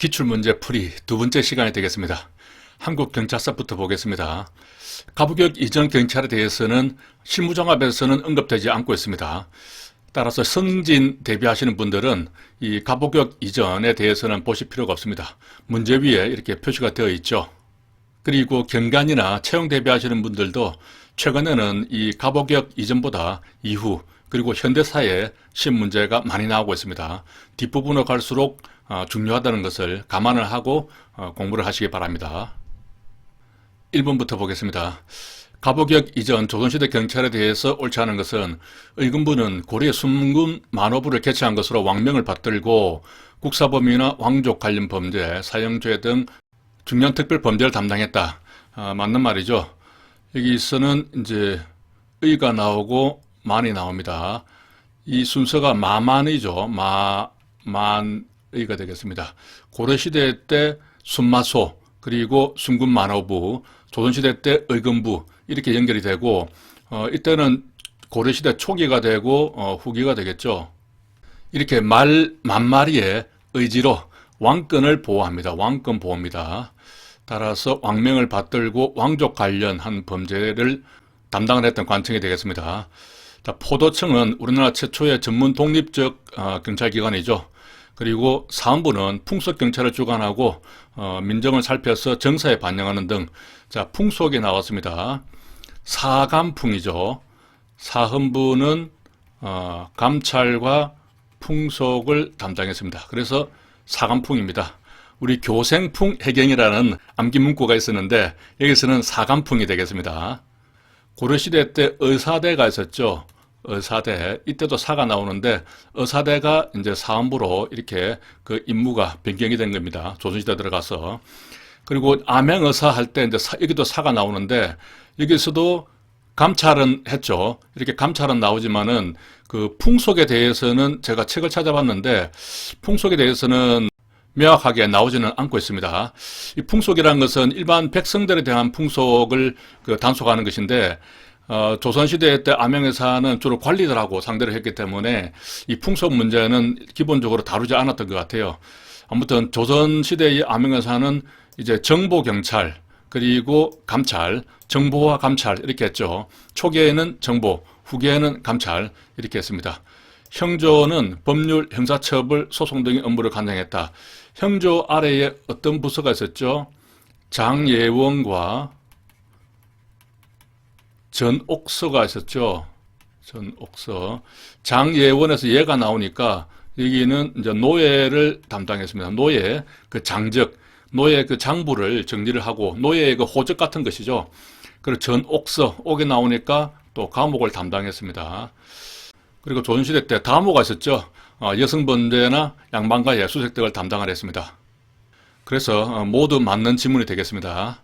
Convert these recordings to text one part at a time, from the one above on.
기출문제 풀이 두 번째 시간이 되겠습니다. 한국경찰서부터 보겠습니다. 가부격 이전 경찰에 대해서는 실무종합에서는 언급되지 않고 있습니다. 따라서 승진 대비하시는 분들은 이 가부격 이전에 대해서는 보실 필요가 없습니다. 문제 위에 이렇게 표시가 되어 있죠. 그리고 경관이나 채용 대비하시는 분들도 최근에는 이 가부격 이전보다 이후 그리고 현대사에 시험문제가 많이 나오고 있습니다. 뒷부분으로 갈수록 중요하다는 것을 감안을 하고 공부를 하시기 바랍니다. 1번부터 보겠습니다. 가부격 이전 조선시대 경찰에 대해서 옳지 않은 것은 의금부는 고려 순군 만호부를 개최한 것으로 왕명을 받들고 국사범위나 왕족 관련 범죄, 사형죄 등 중요한 특별 범죄를 담당했다. 맞는 말이죠. 여기서는 이제 의가 나오고 만이 나옵니다. 이 순서가 마만의죠. 만의가 되겠습니다. 고려시대 때 순마소 그리고 순군 만호부, 조선시대 때 의금부 이렇게 연결이 되고 이때는 고려시대 초기가 되고 후기가 되겠죠. 이렇게 만마리의 의지로 왕권을 보호합니다. 왕권 보호입니다. 따라서 왕명을 받들고 왕족 관련한 범죄를 담당을 했던 관청이 되겠습니다. 자, 포도청은 우리나라 최초의 전문 독립적 경찰기관이죠. 그리고 사헌부는 풍속경찰을 주관하고 민정을 살펴서 정사에 반영하는 등 자, 풍속이 나왔습니다. 사감풍이죠. 사헌부는 감찰과 풍속을 담당했습니다. 그래서 사감풍입니다. 우리 교생풍 해경이라는 암기 문구가 있었는데 여기서는 사감풍이 되겠습니다. 고려시대 때 의사대가 있었죠. 의사대. 이때도 사가 나오는데 의사대가 이제 사헌부로 이렇게 그 임무가 변경이 된 겁니다. 조선시대 들어가서. 그리고 암행의사 할 때 이제 여기도 사가 나오는데 여기서도 감찰은 했죠. 이렇게 감찰은 나오지만은 그 풍속에 대해서는 제가 책을 찾아봤는데 풍속에 대해서는 명확하게 나오지는 않고 있습니다. 이 풍속이라는 것은 일반 백성들에 대한 풍속을 단속하는 것인데 조선시대 때 암행의사는 주로 관리들하고 상대를 했기 때문에 이 풍속 문제는 기본적으로 다루지 않았던 것 같아요. 아무튼 조선시대의 암행의사는 이제 정보경찰 그리고 감찰, 정보와 감찰 이렇게 했죠. 초기에는 정보, 후기에는 감찰 이렇게 했습니다. 형조는 법률, 형사처벌, 소송 등의 업무를 관장했다. 형조 아래에 어떤 부서가 있었죠? 장예원과 전옥서가 있었죠. 전옥서. 장예원에서 예가 나오니까 여기는 이제 노예를 담당했습니다. 노예, 그 장적, 노예 그 장부를 정리를 하고 노예의 그 호적 같은 것이죠. 그리고 전옥서, 옥에 나오니까 또 감옥을 담당했습니다. 그리고 조선시대 때 다모가 있었죠. 여성범죄나 양반가의 수색 등을 담당을 했습니다. 그래서 모두 맞는 지문이 되겠습니다.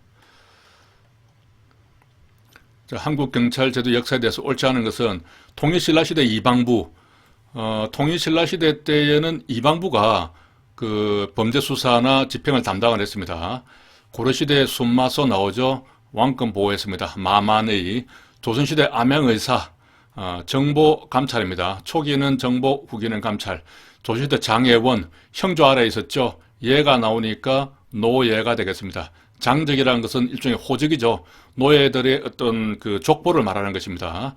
자, 한국경찰제도 역사에 대해서 옳지 않은 것은 통일신라시대 이방부, 통일신라시대 때에는 이방부가 그 범죄수사나 집행을 담당을 했습니다. 고려시대 순마소 나오죠. 왕권 보호했습니다. 마만의. 조선시대 암행의사, 정보 감찰입니다. 초기는 정보, 후기는 감찰. 조선시대 장예원, 형조 아래에 있었죠. 예가 나오니까 노예가 되겠습니다. 장적이라는 것은 일종의 호적이죠. 노예들의 어떤 그 족보를 말하는 것입니다.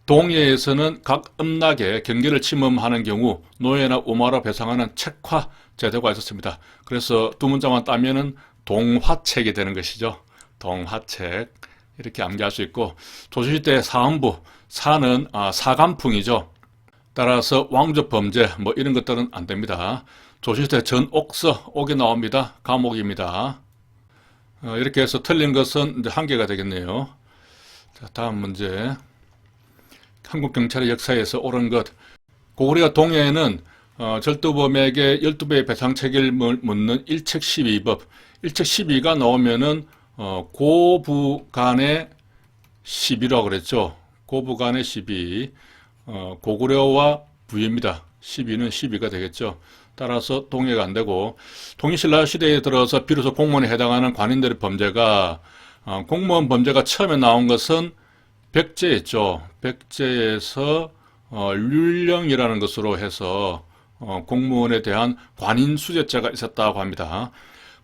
동예에서는 각 음락에 경계를 침범하는 경우 노예나 우마로 배상하는 책화 제도가 있었습니다. 그래서 두 문자만 따면은 동화책이 되는 것이죠. 동화책. 이렇게 암기할 수 있고, 조선시대 사헌부, 사는 사감풍이죠. 따라서 왕족 범죄 뭐 이런 것들은 안 됩니다. 조선시대 전옥서, 옥이 나옵니다. 감옥입니다. 이렇게 해서 틀린 것은 이제 한 개가 되겠네요. 자, 다음 문제. 한국경찰의 역사에서 옳은 것. 고구려 동해에는 절도범에게 12배의 배상 책임을 묻는 일책 12법. 일책 12가 나오면은 고부간의 시비라고 그랬죠. 고부간의 시비. 고구려와 부유입니다. 시비는 시비가 되겠죠. 따라서 동해가 안 되고, 통일신라 시대에 들어서 비로소 공무원에 해당하는 관인들의 범죄가 공무원 범죄가 처음에 나온 것은 백제였죠. 백제에서 률령이라는 것으로 해서 공무원에 대한 관인 수재죄가 있었다고 합니다.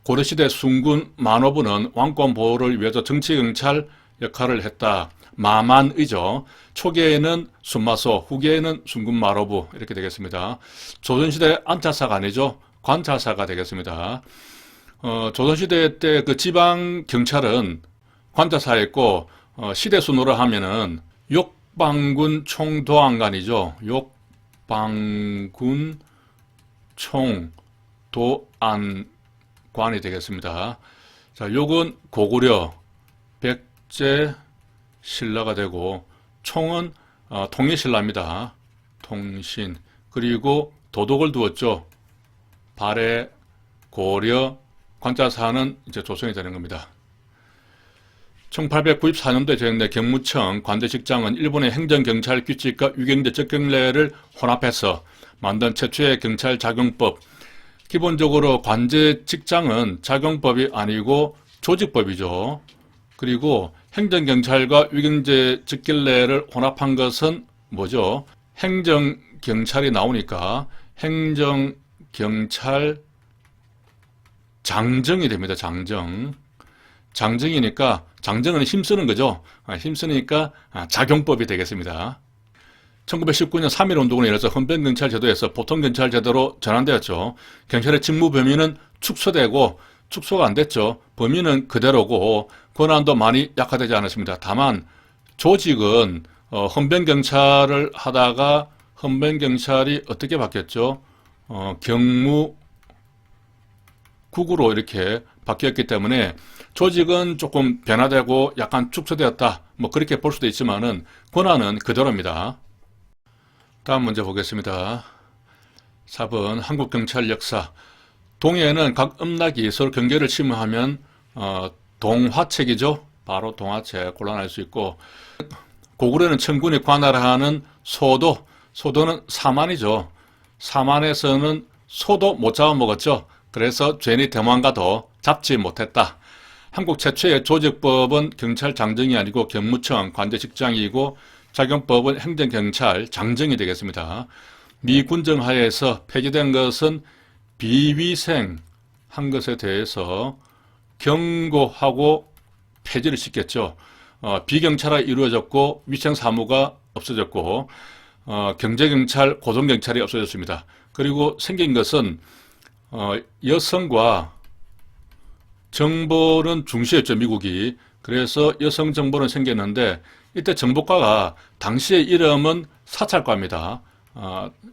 고려시대 순군 만호부는 왕권 보호를 위해서 정치경찰 역할을 했다. 마만의죠. 초기에는 순마소, 후기에는 순군 만호부 이렇게 되겠습니다. 조선시대 안차사가 아니죠. 관차사가 되겠습니다. 조선시대 때 그 지방경찰은 관차사였고, 시대 순으로 하면은 욕방군 총도안관이죠. 욕방군 총도안관이 되겠습니다. 자, 욕은 고구려, 백제, 신라가 되고, 총은 통일신라입니다. 통신. 그리고 도독을 두었죠. 발해, 고려, 관짜사는 이제 조성이 되는 겁니다. 1894년도에 제정된 경무청 관제직장은 일본의 행정경찰 규칙과 유경제 적경례를 혼합해서 만든 최초의 경찰 작용법. 기본적으로 관제직장은 작용법이 아니고 조직법이죠. 그리고 행정경찰과 유경제 적경례를 혼합한 것은 뭐죠? 행정경찰이 나오니까 행정경찰 장정이 됩니다. 장정. 장정이니까 장정은 힘쓰는 거죠. 힘쓰니까 작용법이 되겠습니다. 1919년 3.1운동을 일어서 헌병경찰 제도에서 보통경찰 제도로 전환되었죠. 경찰의 직무 범위는 축소되고 축소가 안 됐죠. 범위는 그대로고 권한도 많이 약화되지 않았습니다. 다만 조직은 헌병경찰을 하다가 헌병경찰이 어떻게 바뀌었죠? 경무국으로 이렇게 바뀌었기 때문에 조직은 조금 변화되고 약간 축소되었다. 뭐 그렇게 볼 수도 있지만은 권한은 그대로입니다. 다음 문제 보겠습니다. 4번 한국경찰 역사. 동해에는 각 음락이 서로 경계를 침해하면 동화책이죠. 바로 동화책 곤란할 수 있고, 고구려는 천군이 관할하는 소도, 소도는 사만이죠. 사만에서는 소도 못 잡아먹었죠. 그래서 괜히 대만가도 잡지 못했다. 한국 최초의 조직법은 경찰 장정이 아니고 경무청 관제직장이고 작용법은 행정경찰 장정이 되겠습니다. 미 군정 하에서 폐지된 것은 비위생한 것에 대해서 경고하고 폐지를 시켰죠. 비경찰화 이루어졌고 위생사무가 없어졌고 경제경찰, 고성경찰이 없어졌습니다. 그리고 생긴 것은 여성과 정보는 중시했죠, 미국이. 그래서 여성 정보는 생겼는데 이때 정보과가 당시의 이름은 사찰과입니다.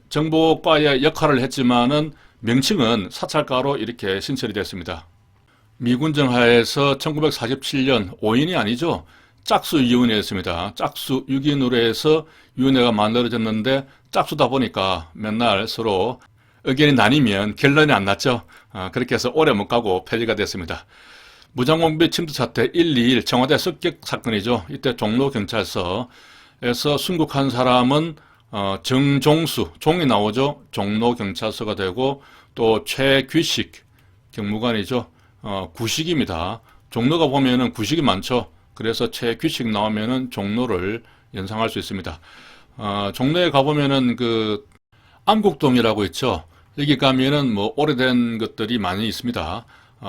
정보과의 역할을 했지만은 명칭은 사찰과로 이렇게 신설이 됐습니다. 미군정 하에서 1947년 5인이 아니죠. 짝수위원회였습니다. 짝수육인으로 해서 위원회가 만들어졌는데 짝수다 보니까 맨날 서로 의견이 나뉘면 결론이 안 났죠. 그렇게 해서 오래 못 가고 폐지가 됐습니다. 무장공비 침투 사태 121 청와대 습격 사건이죠. 이때 종로경찰서에서 순국한 사람은 정종수, 종이 나오죠. 종로경찰서가 되고 또 최규식 경무관이죠. 구식입니다. 종로가 보면은 구식이 많죠. 그래서 최규식 나오면은 종로를 연상할 수 있습니다. 종로에 가보면은 그 안국동이라고 있죠. 여기 가면은 뭐 오래된 것들이 많이 있습니다.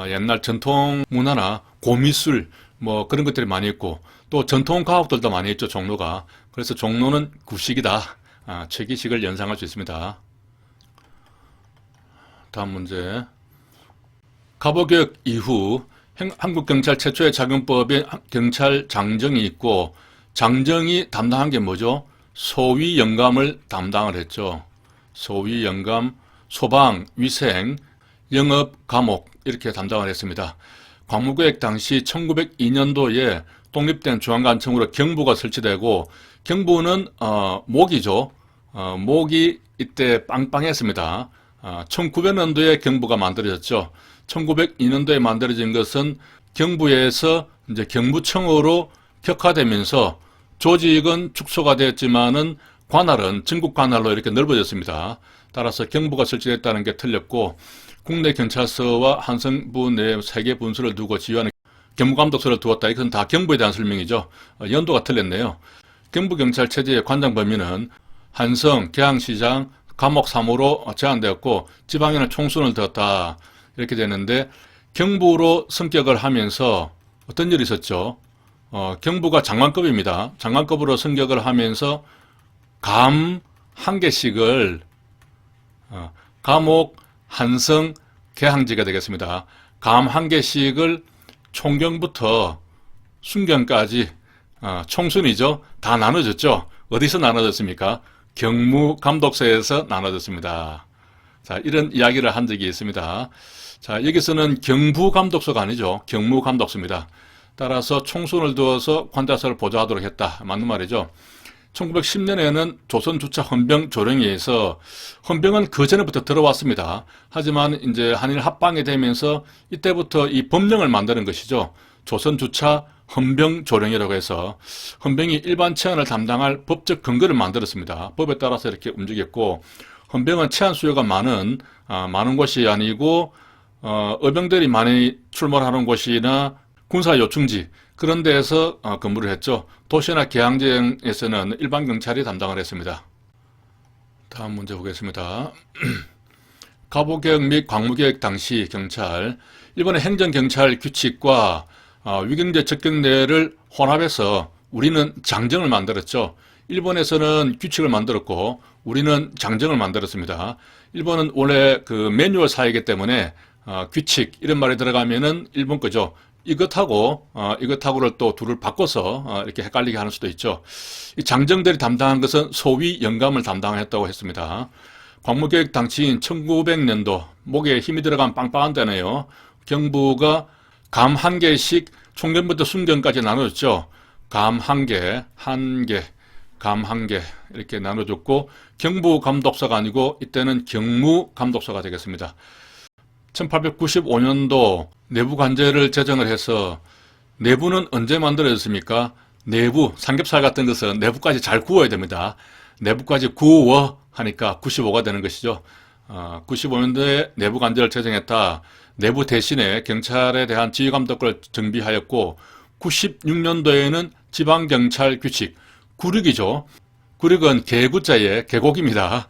옛날 전통 문화나 고미술 뭐 그런 것들이 많이 있고 또 전통 가옥들도 많이 있죠. 종로가. 그래서 종로는 구식이다. 최기식을 연상할 수 있습니다. 다음 문제. 갑오개혁 이후 한국경찰 최초의 작용법인 경찰 장정이 있고 장정이 담당한 게 뭐죠? 소위 영감을 담당을 했죠. 소위 영감, 소방, 위생, 영업, 감옥 이렇게 담당을 했습니다. 광무개혁 당시 1902년도에 독립된 중앙관청으로 경부가 설치되고 경부는 목이죠. 목이 이때 빵빵했습니다. 1900년도에 경부가 만들어졌죠. 1902년도에 만들어진 것은 경부에서 이제 경부청으로 격화되면서 조직은 축소가 되었지만은 관할은 전국 관할로 이렇게 넓어졌습니다. 따라서 경부가 설치됐다는 게 틀렸고 국내 경찰서와 한성부 내 3개 분수를 두고 지휘하는 경무감독소를 두었다. 이건 다 경부에 대한 설명이죠. 연도가 틀렸네요. 경부경찰 체제의 관장 범위는 한성, 계양시장, 감옥 3호로 제한되었고 지방에는 총순을 두었다. 이렇게 되는데 경부로 승격을 하면서 어떤 일이 있었죠? 경부가 장관급입니다. 장관급으로 승격을 하면서 감 한 개씩을 감옥, 한성, 개항지가 되겠습니다. 감 한 개씩을 총경부터 순경까지 총순이죠. 다 나눠졌죠. 어디서 나눠졌습니까? 경무감독소에서 나눠졌습니다. 자, 이런 이야기를 한 적이 있습니다. 자, 여기서는 경부감독소가 아니죠. 경무감독소입니다. 따라서 총순을 두어서 관자서를 보좌하도록 했다. 맞는 말이죠. 1910년에는 조선주차 헌병 조령에 의해서 헌병은 그 전에부터 들어왔습니다. 하지만 이제 한일 합방이 되면서 이때부터 이 법령을 만드는 것이죠. 조선주차 헌병 조령이라고 해서 헌병이 일반 체안을 담당할 법적 근거를 만들었습니다. 법에 따라서 이렇게 움직였고 헌병은 체안 수요가 많은 곳이 아니고 의병들이 많이 출몰하는 곳이나 군사 요충지 그런 데에서 근무를 했죠. 도시나 계양지에서는 일반 경찰이 담당을 했습니다. 다음 문제 보겠습니다. 가보개혁 및 광무개혁 당시 경찰, 일본의 행정경찰 규칙과 위경제 적격례를 혼합해서 우리는 장정을 만들었죠. 일본에서는 규칙을 만들었고 우리는 장정을 만들었습니다. 일본은 원래 그 매뉴얼 사회이기 때문에 규칙 이런 말이 들어가면은 일본 거죠. 이것하고를 또 둘을 바꿔서 이렇게 헷갈리게 하는 수도 있죠. 이 장정들이 담당한 것은 소위 영감을 담당했다고 했습니다. 광무개혁 당시인 1900년도 목에 힘이 들어간 빵빵한 때네요. 경부가 감 한 개씩 총경부터 순경까지 나눠줬죠. 감 한 개, 감 한 개 이렇게 나눠줬고 경부감독소가 아니고 이때는 경무감독소가 되겠습니다. 1895년도 내부관제를 제정을 해서 내부는 언제 만들어졌습니까? 내부, 삼겹살 같은 것은 내부까지 잘 구워야 됩니다. 내부까지 구워 하니까 95가 되는 것이죠. 95년도에 내부관제를 제정했다. 내부 대신에 경찰에 대한 지휘감독을 정비하였고 96년도에는 지방경찰 규칙, 구륙이죠. 구륙은 개구자의 계곡입니다.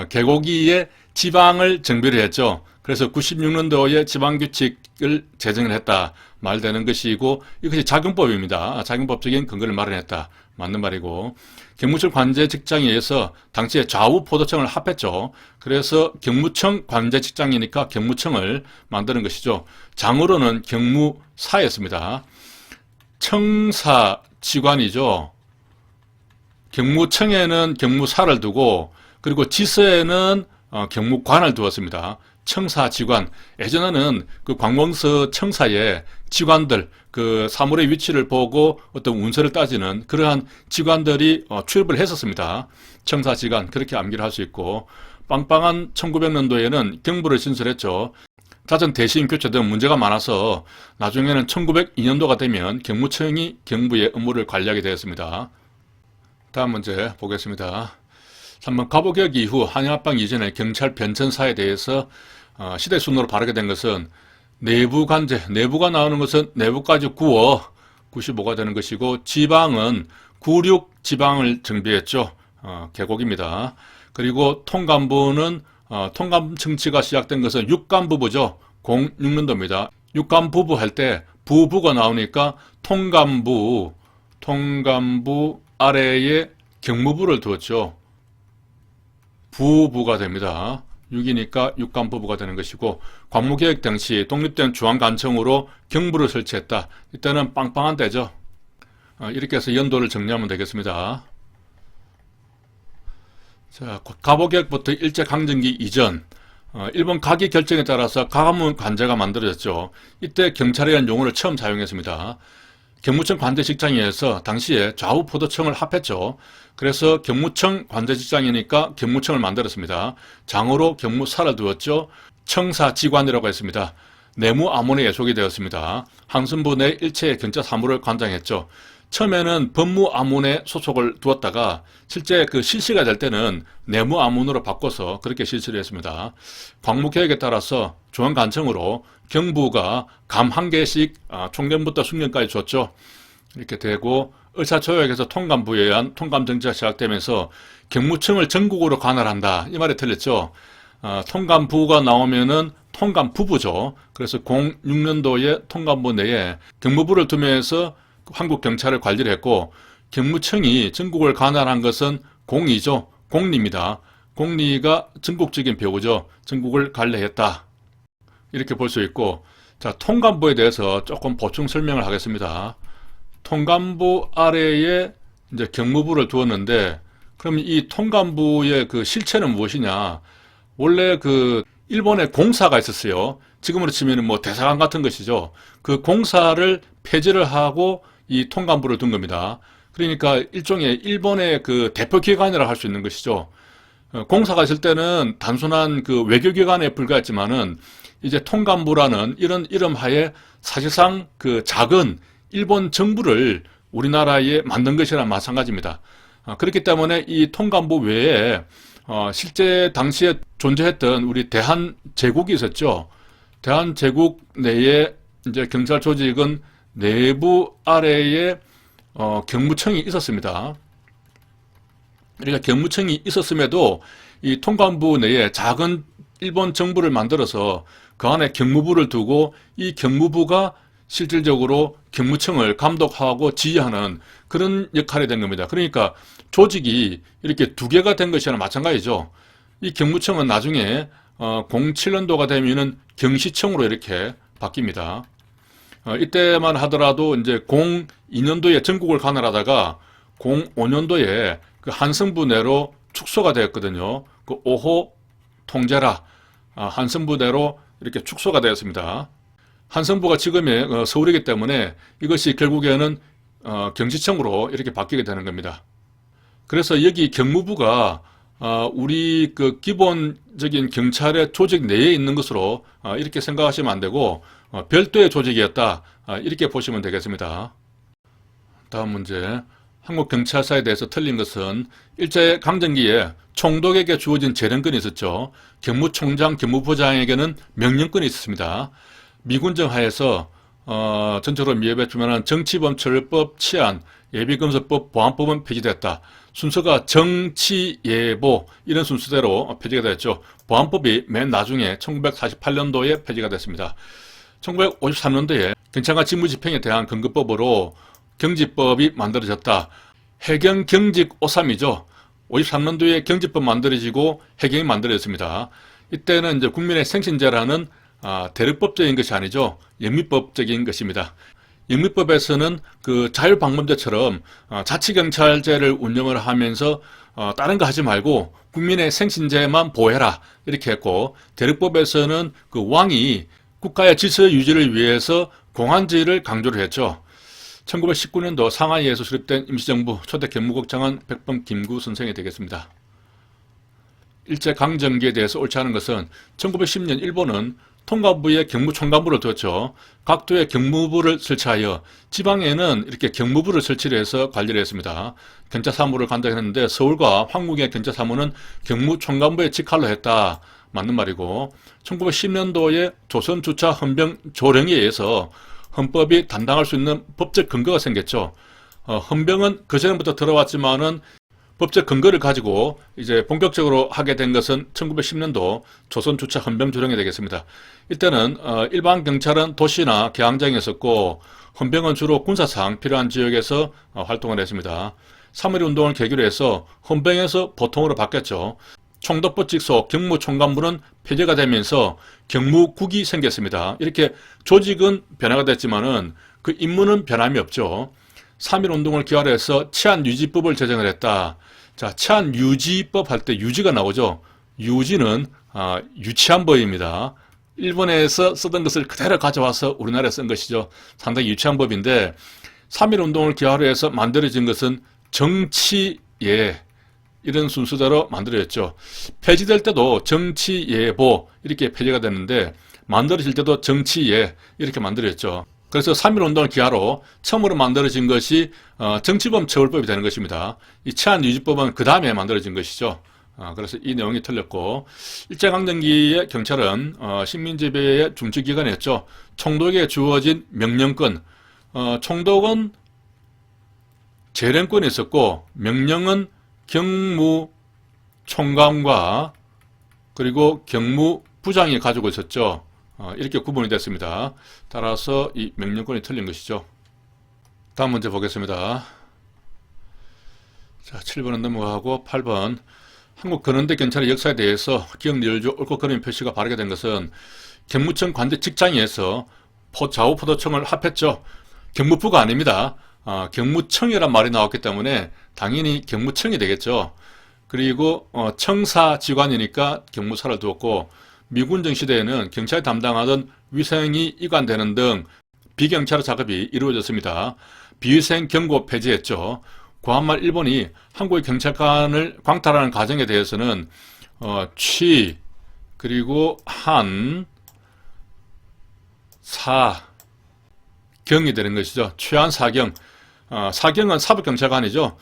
계곡이의 지방을 정비를 했죠. 그래서 96년도에 지방규칙을 제정을 했다 말되는 것이고 이것이 작용법입니다. 작용법적인 근거를 마련했다. 맞는 말이고 경무청 관제 직장에 의해서 당시에 좌우 포도청을 합했죠. 그래서 경무청 관제 직장이니까 경무청을 만드는 것이죠. 장으로는 경무사였습니다. 청사 지관이죠. 경무청에는 경무사를 두고 그리고 지서에는 경무관을 두었습니다. 청사지관, 예전에는 그 관공서 청사에 지관들, 그 사물의 위치를 보고 어떤 운세를 따지는 그러한 지관들이 출입을 했었습니다. 청사지관, 그렇게 암기를 할 수 있고, 빵빵한 1900년도에는 경부를 신설했죠. 잦은 대신 교체 등 문제가 많아서 나중에는 1902년도가 되면 경무청이 경부의 업무를 관리하게 되었습니다. 다음 문제 보겠습니다. 3번 가보개혁 이후 한일합방 이전의 경찰 변천사에 대해서 시대 순으로 바르게 된 것은 내부관제, 내부가 나오는 것은 내부까지 구워 95가 되는 것이고 지방은 96 지방을 정비했죠. 계곡입니다. 그리고 통감부는 통감 정치가 시작된 것은 육감부부죠. 06년도입니다. 육감부부 할 때 부부가 나오니까 통감부 아래에 경무부를 두었죠. 부부가 됩니다. 6이니까 육감부부가 되는 것이고 광무개혁 당시 독립된 중앙관청으로 경부를 설치했다. 이때는 빵빵한 때죠. 이렇게 해서 연도를 정리하면 되겠습니다. 자, 가보개혁부터 일제강점기 이전 일본 가기 결정에 따라서 가문 관제가 만들어졌죠. 이때 경찰이라는 용어를 처음 사용했습니다. 경무청 관제직장에서 당시에 좌우 포도청을 합했죠. 그래서 경무청 관제직장이니까 경무청을 만들었습니다. 장으로 경무사를 두었죠. 청사지관이라고 했습니다. 내무암원에 예속이 되었습니다. 항선부 내 일체의 경찰 사무를 관장했죠. 처음에는 법무암원에 소속을 두었다가 실제 그 실시가 될 때는 내무암원으로 바꿔서 그렇게 실시를 했습니다. 광무개혁에 따라서 중앙관청으로 경부가 감 한 개씩 총경부터 순경까지 줬죠. 이렇게 되고 의사조약에서 통감부에 의한 통감정지가 시작되면서 경무청을 전국으로 관할한다. 이 말이 틀렸죠. 통감부가 나오면은 통감부부죠. 그래서 06년도에 통감부 내에 경무부를 두면서 한국 경찰을 관리를 했고 경무청이 전국을 관할한 것은 공리죠. 공리입니다. 공리가 전국적인 배우죠. 전국을 관리했다. 이렇게 볼 수 있고, 자, 통감부에 대해서 조금 보충 설명을 하겠습니다. 통감부 아래에 이제 경무부를 두었는데, 그럼 이 통감부의 그 실체는 무엇이냐? 원래 그 일본에 공사가 있었어요. 지금으로 치면 뭐 대사관 같은 것이죠. 그 공사를 폐지를 하고 이 통감부를 둔 겁니다. 그러니까 일종의 일본의 그 대표기관이라 할 수 있는 것이죠. 공사가 있을 때는 단순한 그 외교기관에 불과했지만은 이제 통감부라는 이런 이름 하에 사실상 그 작은 일본 정부를 우리나라에 만든 것이랑 마찬가지입니다. 그렇기 때문에 이 통감부 외에 실제 당시에 존재했던 우리 대한제국이 있었죠. 대한제국 내에 이제 경찰 조직은 내부 아래에 경무청이 있었습니다. 그러니까 경무청이 있었음에도 이 통감부 내에 작은 일본 정부를 만들어서 그 안에 경무부를 두고 이 경무부가 실질적으로 경무청을 감독하고 지휘하는 그런 역할이 된 겁니다. 그러니까 조직이 이렇게 두 개가 된 것이랑 마찬가지죠. 이 경무청은 나중에 07년도가 되면은 경시청으로 이렇게 바뀝니다. 이때만 하더라도 이제 02년도에 전국을 관할하다가 05년도에 그 한성부 내로 축소가 되었거든요. 그 5호 통제라 한성부 내로 이렇게 축소가 되었습니다. 한성부가 지금의 서울이기 때문에 이것이 결국에는 경시청으로 이렇게 바뀌게 되는 겁니다. 그래서 여기 경무부가 우리 그 기본적인 경찰의 조직 내에 있는 것으로 이렇게 생각하시면 안 되고 별도의 조직이었다. 이렇게 보시면 되겠습니다. 다음 문제. 한국 경찰사에 대해서 틀린 것은 일제강점기에 총독에게 주어진 재량권이 있었죠. 경무총장, 경무부장에게는 명령권이 있었습니다. 미군정 하에서 전적으로 미흡했지만 정치범처벌법, 치안, 예비검사법, 보안법은 폐지됐다. 순서가 정치예보 이런 순서대로 폐지가 됐죠. 보안법이 맨 나중에 1948년도에 폐지가 됐습니다. 1953년도에 경찰관 직무집행에 대한 근거법으로 경지법이 만들어졌다. 해경 경직 53이죠. 53년도에 경지법 만들어지고 해경이 만들어졌습니다. 이때는 이제 국민의 생신제라는 대륙법적인 것이 아니죠. 영미법적인 것입니다. 영미법에서는 그 자율방범제처럼 자치경찰제를 운영을 하면서 다른 거 하지 말고 국민의 생신제만 보호해라 이렇게 했고, 대륙법에서는 그 왕이 국가의 질서 유지를 위해서 공안제를 강조를 했죠. 1919년도 상하이에서 수립된 임시정부 초대 경무국장은 백범 김구 선생이 되겠습니다. 일제강점기에 대해서 옳지 않은 것은 1910년 일본은 통감부에 경무총감부를 두었죠. 각도에 경무부를 설치하여 지방에는 이렇게 경무부를 설치를 해서 관리를 했습니다. 경찰사무를 관장했는데 서울과 황궁의 경찰사무는 경무총감부의 직할로 했다. 맞는 말이고, 1910년도에 조선주차 헌병 조령에 의해서 헌법이 담당할 수 있는 법적 근거가 생겼죠. 헌병은 그전부터 들어왔지만은 법적 근거를 가지고 이제 본격적으로 하게 된 것은 1910년도 조선주차 헌병조령이 되겠습니다. 이때는 일반 경찰은 도시나 개항장에 있었고 헌병은 주로 군사상 필요한 지역에서 활동을 했습니다. 3.1 운동을 계기로 해서 헌병에서 보통으로 바뀌었죠. 총독부 직속 경무총감부는 폐지가 되면서 경무국이 생겼습니다. 이렇게 조직은 변화가 됐지만은 그 임무는 변함이 없죠. 3.1 운동을 기화로 해서 치안유지법을 제정을 했다. 자, 치안유지법 할 때 유지가 나오죠. 유지는 유치한 법입니다. 일본에서 쓰던 것을 그대로 가져와서 우리나라에 쓴 것이죠. 상당히 유치한 법인데 3.1 운동을 기화로 해서 만들어진 것은 정치예 이런 순서대로 만들어졌죠. 폐지될 때도 정치예보 이렇게 폐지가 됐는데 만들어질 때도 정치예 이렇게 만들어졌죠. 그래서 3.1 운동을 기하로 처음으로 만들어진 것이 정치범 처벌법이 되는 것입니다. 이 치안유지법은 그 다음에 만들어진 것이죠. 그래서 이 내용이 틀렸고, 일제강점기의 경찰은 식민지배의 중추기관이었죠. 총독에게 주어진 명령권, 총독은 재량권이 있었고 명령은 경무총감과 그리고 경무부장이 가지고 있었죠. 이렇게 구분이 됐습니다. 따라서 이 명령권이 틀린 것이죠. 다음 문제 보겠습니다. 자, 7번은 넘어가고 8번. 한국 근현대 경찰의 역사에 대해서 기억연주 옳고 그름의 표시가 바르게 된 것은 경무청 관제 직장에서 좌우포도청을 합했죠. 경무부가 아닙니다. 경무청이란 말이 나왔기 때문에 당연히 경무청이 되겠죠. 그리고 청사지관이니까 경무사를 두었고, 미군정 시대에는 경찰이 담당하던 위생이 이관되는 등 비경찰 작업이 이루어졌습니다. 비위생 경고 폐지했죠. 구한말 일본이 한국의 경찰관을 광탈하는 과정에 대해서는 취, 그리고 한, 사, 경이 되는 것이죠. 취한 사경. 사경은 사법경찰관이죠.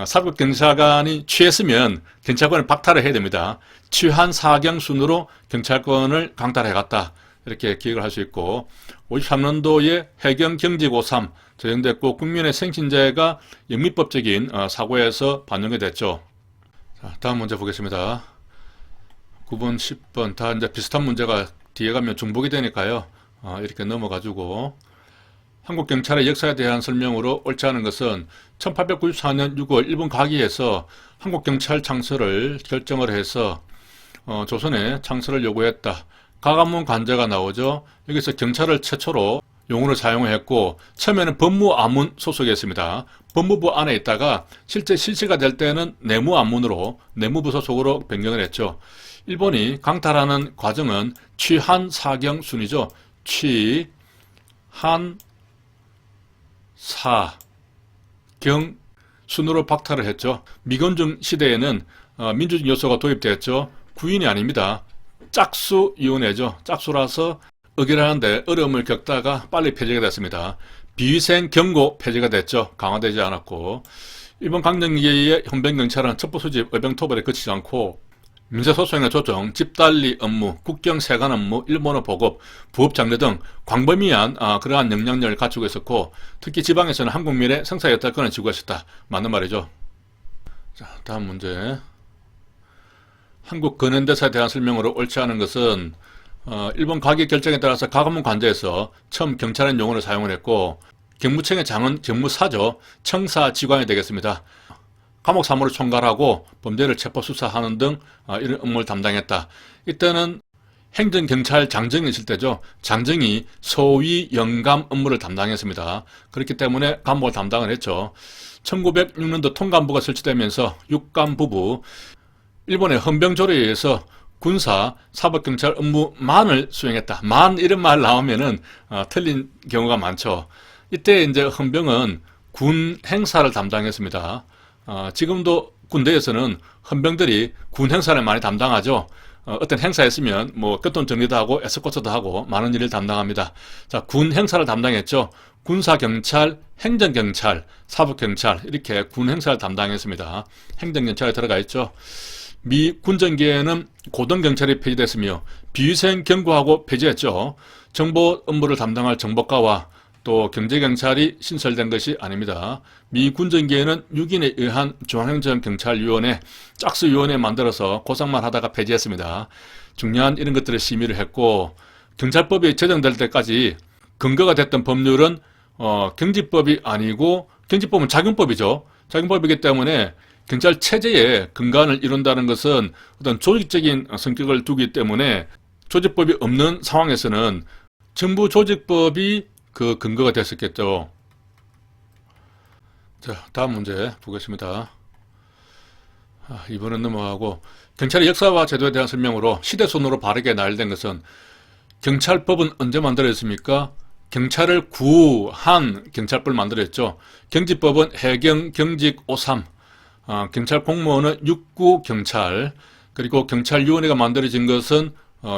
사법경찰관이 취했으면 경찰권을 박탈을 해야 됩니다. 취한 사경 순으로 경찰권을 강탈해갔다. 이렇게 기억을 할 수 있고, 53년도에 해경경직53 제정됐고, 국민의 생신제가 영미법적인 사고에서 반영이 됐죠. 자, 다음 문제 보겠습니다. 9번, 10번 다 이제 비슷한 문제가 뒤에 가면 중복이 되니까요. 이렇게 넘어가지고, 한국 경찰의 역사에 대한 설명으로 옳지 않은 것은 1894년 6월 일본 가기에서 한국 경찰 창설을 결정을 해서 조선에 창설을 요구했다. 가관문 관제가 나오죠. 여기서 경찰을 최초로 용어를 사용했고, 처음에는 법무안문 소속이었습니다. 법무부 안에 있다가 실제 실시가 될 때는 내무안문으로 내무부 소속으로 변경을 했죠. 일본이 강탈하는 과정은 취한 사경 순이죠. 취, 한, 사, 경 순으로 박탈을 했죠. 미건중 시대에는 민주주의 요소가 도입되었죠. 구인이 아닙니다. 짝수위원회죠. 짝수라서 의결하는데 어려움을 겪다가 빨리 폐지가 됐습니다. 비위생 경고 폐지가 됐죠. 강화되지 않았고, 일본 강점기의 헌병경찰은 첩보 수집, 의병토벌에 그치지 않고 민사소송의 조정, 집달리 업무, 국경 세관 업무, 일본어 보급, 부업 장려 등 광범위한 그러한 역량을 갖추고 있었고, 특히 지방에서는 한국 미래 성사 여탈권을 쥐고 있었다. 맞는 말이죠. 자, 다음 문제. 한국 근현대사에 대한 설명으로 옳지 않은 것은 일본 가기 결정에 따라서 가관문 관제에서 처음 경찰의 용어를 사용을 했고, 경무청의 장은 경무사죠. 청사지관이 되겠습니다. 감옥 사무를 총괄하고 범죄를 체포 수사하는 등 이런 업무를 담당했다. 이때는 행정경찰 장정이 있을 때죠. 장정이 소위 영감 업무를 담당했습니다. 그렇기 때문에 감옥을 담당을 했죠. 1906년도 통감부가 설치되면서 육감부부, 일본의 헌병조례에 의해서 군사, 사법경찰 업무만을 수행했다. 만 이런 말 나오면은 틀린 경우가 많죠. 이때 이제 헌병은 군 행사를 담당했습니다. 지금도 군대에서는 헌병들이 군 행사를 많이 담당하죠. 어떤 행사였으면 뭐 교통 정리도 하고 에스코트도 하고 많은 일을 담당합니다. 자, 군 행사를 담당했죠. 군사경찰, 행정경찰, 사법경찰 이렇게 군 행사를 담당했습니다. 행정경찰에 들어가 있죠. 미 군정기에는 고등경찰이 폐지됐으며 비위생 경고하고 폐지했죠. 정보 업무를 담당할 정보과와 또 경제경찰이 신설된 것이 아닙니다. 미 군정기에는 6인에 의한 중앙행정경찰위원회, 짝수위원회 만들어서 고상만 하다가 폐지했습니다. 중요한 이런 것들을 심의를 했고, 경찰법이 제정될 때까지 근거가 됐던 법률은 경지법이 아니고, 경지법은 작용법이죠. 작용법이기 때문에 경찰 체제에 근간을 이룬다는 것은 어떤 조직적인 성격을 두기 때문에 조직법이 없는 상황에서는 정부 조직법이 그 근거가 됐었겠죠. 자, 다음 문제 보겠습니다. 이번은 넘어가고, 경찰의 역사와 제도에 대한 설명으로 시대손으로 바르게 나열된 것은, 경찰법은 언제 만들어졌습니까? 경찰을 구한 경찰법을 만들었죠. 경지법은 해경 경직 53, 경찰 공무원은 육구경찰, 그리고 경찰위원회가 만들어진 것은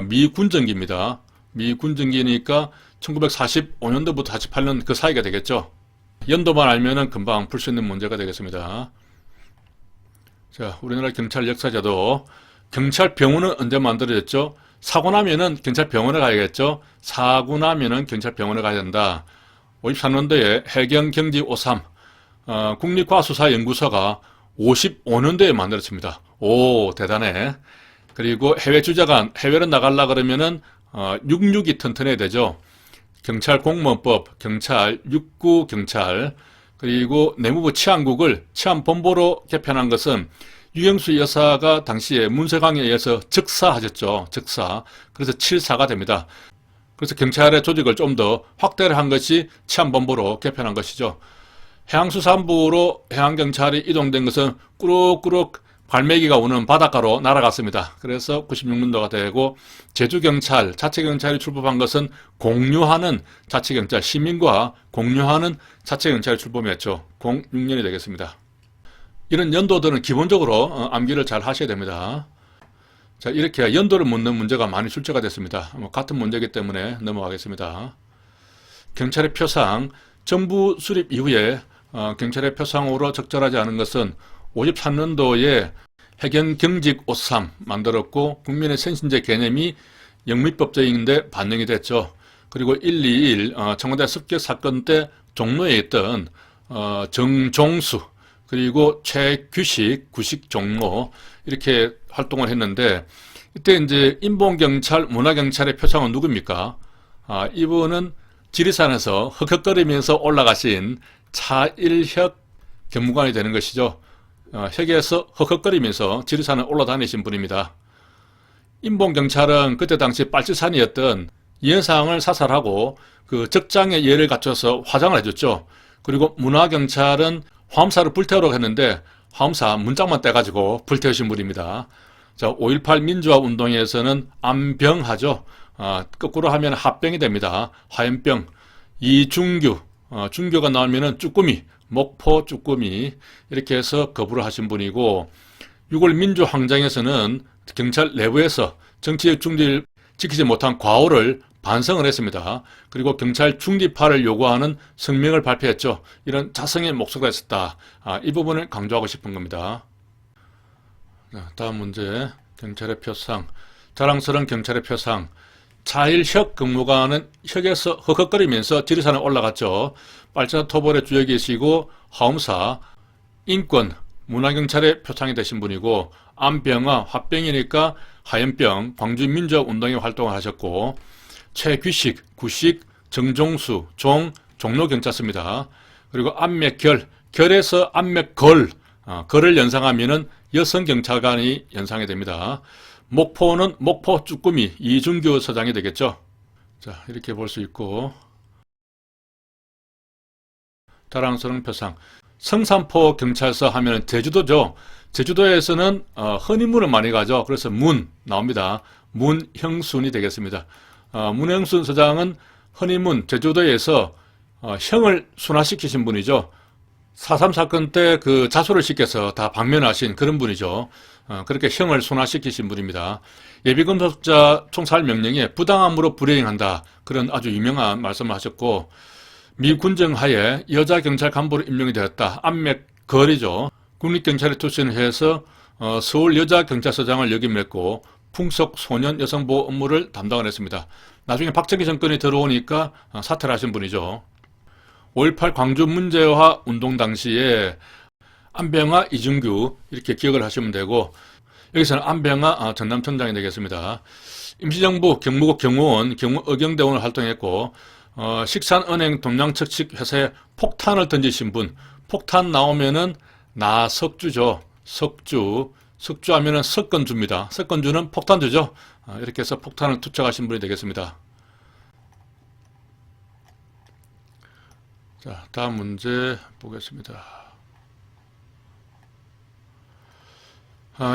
미군정기입니다. 미군정기니까 1945년도부터 48년 그 사이가 되겠죠. 연도만 알면은 금방 풀 수 있는 문제가 되겠습니다. 자, 우리나라 경찰 역사제도, 경찰병원은 언제 만들어졌죠? 사고 나면은 경찰병원에 가야겠죠. 사고 나면은 경찰병원에 가야 된다. 53년도에 해경경지 53, 국립과수사연구소가 55년도에 만들어집니다. 오, 대단해. 그리고 해외 주재관, 해외로 나가려 그러면은 6.6이 튼튼해야 되죠. 경찰 공무원법, 경찰, 육구경찰, 그리고 내무부 치안국을 치안본부로 개편한 것은 유영수 여사가 당시에 문세광에 의해서 즉사하셨죠. 즉사. 그래서 7사가 됩니다. 그래서 경찰의 조직을 좀 더 확대를 한 것이 치안본부로 개편한 것이죠. 해양수산부로 해양경찰이 이동된 것은 꾸룩꾸룩 갈매기가 오는 바닷가로 날아갔습니다. 그래서 96년도가 되고 제주경찰, 자치경찰이 출범한 것은 공유하는 자치경찰, 시민과 공유하는 자치경찰이 출범했죠. 06년이 되겠습니다. 이런 연도들은 기본적으로 암기를 잘 하셔야 됩니다. 자, 이렇게 연도를 묻는 문제가 많이 출제가 됐습니다. 같은 문제이기 때문에 넘어가겠습니다. 경찰의 표상, 정부 수립 이후에 경찰의 표상으로 적절하지 않은 것은 53년도에 해경경직 53 만들었고 국민의 sen신제 개념이 영미법제인데 반영이 됐죠. 그리고 121 청와대 습격 사건 때 종로에 있던 정종수 그리고 최규식, 구식 종로 이렇게 활동을 했는데 이때 이제 인본경찰, 문화경찰의 표창은 누굽니까? 이분은 지리산에서 흑흑거리면서 올라가신 차일혁 경무관이 되는 것이죠. 혁에서 흑흑거리면서 지리산을 올라다니신 분입니다. 인본경찰은 그때 당시 빨치산이었던 이현상을 사살하고 그 적장의 예를 갖춰서 화장을 해줬죠. 그리고 문화경찰은 화엄사를 불태우려고 했는데 화엄사 문짝만 떼가지고 불태우신 분입니다. 자, 5.18 민주화 운동에서는 안병하죠. 거꾸로 하면 합병이 됩니다. 화염병. 이중규, 중교가 나오면은 쭈꾸미, 목포 쭈꾸미 이렇게 해서 거부를 하신 분이고 6월 민주항쟁에서는 경찰 내부에서 정치적 중립을 지키지 못한 과오를 반성을 했습니다. 그리고 경찰 중립화를 요구하는 성명을 발표했죠. 이런 자성의 목소리가 있었다. 이 부분을 강조하고 싶은 겁니다. 다음 문제, 경찰의 표상. 자랑스러운 경찰의 표상. 차일혁 근무관은 혁에서 헉헉거리면서 지리산에 올라갔죠. 빨치산 토벌의 주역이시고 하엄사, 인권, 문화경찰의 표창이 되신 분이고 안병화, 화병이니까 하염병, 광주민주화운동에 활동을 하셨고 최규식, 구식, 정종수, 종로경찰서입니다. 그리고 안맥결, 결에서 안맥걸, 걸을 연상하면은 여성경찰관이 연상이 됩니다. 목포는 목포 쭈꾸미 이준규 서장이 되겠죠. 자, 이렇게 볼 수 있고 자랑스러운 표상. 성산포 경찰서 하면 제주도죠. 제주도에서는 헌인문을 많이 가죠. 그래서 문 나옵니다. 문형순이 되겠습니다. 문형순 서장은 헌인문 제주도에서 형을 순화시키신 분이죠. 4.3 사건 때 그 자수를 시켜서 다 방면하신 그런 분이죠. 그렇게 형을 순화시키신 분입니다. 예비금속자 총살 명령에 부당함으로 불이행한다. 그런 아주 유명한 말씀을 하셨고 미 군정하에 여자 경찰 간부로 임명이 되었다. 안맥걸이죠. 국립경찰에 투신을 해서 서울 여자경찰서장을 역임했고 풍속 소년 여성보호 업무를 담당을 했습니다. 나중에 박정희 정권이 들어오니까 사퇴를 하신 분이죠. 5.18 광주 문제화 운동 당시에 안병화, 이준규 이렇게 기억을 하시면 되고 여기서는 안병화 전남청장이 되겠습니다. 임시정부 경무국 경호원, 경무의경대원을 활동했고 식산은행 동양측식 회사에 폭탄을 던지신 분, 폭탄 나오면은 나석주죠. 석주 하면은 석건주입니다. 석건주는 폭탄주죠. 이렇게 해서 폭탄을 투척하신 분이 되겠습니다. 자, 다음 문제 보겠습니다.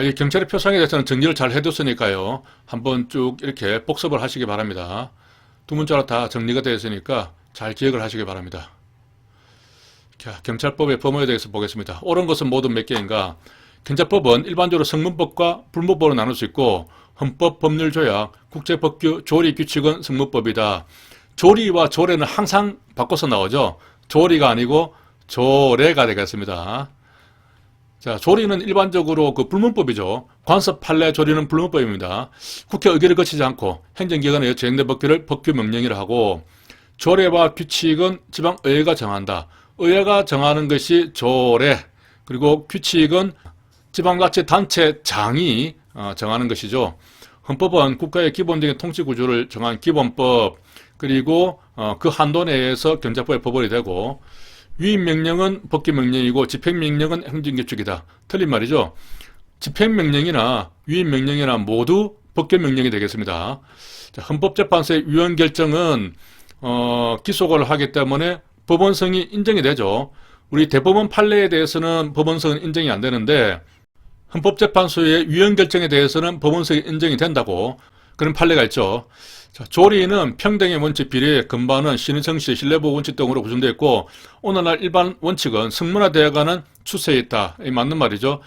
이 경찰의 표상에 대해서는 정리를 잘 해뒀으니까요. 한번 쭉 이렇게 복습을 하시기 바랍니다. 두 문자로 다 정리가 되어 있으니까 잘 기억을 하시기 바랍니다. 자, 경찰법의 범위에 대해서 보겠습니다. 옳은 것은 모두 몇 개인가? 경찰법은 일반적으로 성문법과 불문법으로 나눌 수 있고 헌법, 법률, 조약, 국제법규, 조리, 규칙은 성문법이다. 조리와 조례는 항상 바꿔서 나오죠. 조리가 아니고 조례가 되겠습니다. 자, 조리는 일반적으로 그 불문법이죠. 관습, 판례, 조리는 불문법입니다. 국회 의결을 거치지 않고 행정기관에 제정된 법규를 법규 명령이라 하고 조례와 규칙은 지방의회가 정한다. 의회가 정하는 것이 조례, 그리고 규칙은 지방자치단체장이 정하는 것이죠. 헌법은 국가의 기본적인 통치구조를 정한 기본법, 그리고 그 한도 내에서 경찰법의 법원이 되고, 위임명령은 법규명령이고 집행명령은 행정규칙이다. 틀린 말이죠. 집행명령이나 위임명령이나 모두 법규명령이 되겠습니다. 자, 헌법재판소의 위헌 결정은 기소를 하기 때문에 법원성이 인정이 되죠. 우리 대법원 판례에 대해서는 법원성은 인정이 안 되는데 헌법재판소의 위헌 결정에 대해서는 법원성이 인정이 된다고 그런 판례가 있죠. 자, 조리는 평등의 원칙, 비례의 근반은 신의성시, 신뢰보호 원칙 등으로 구성되어 있고, 오늘날 일반 원칙은 성문화되어가는 추세에 있다. 이 맞는 말이죠.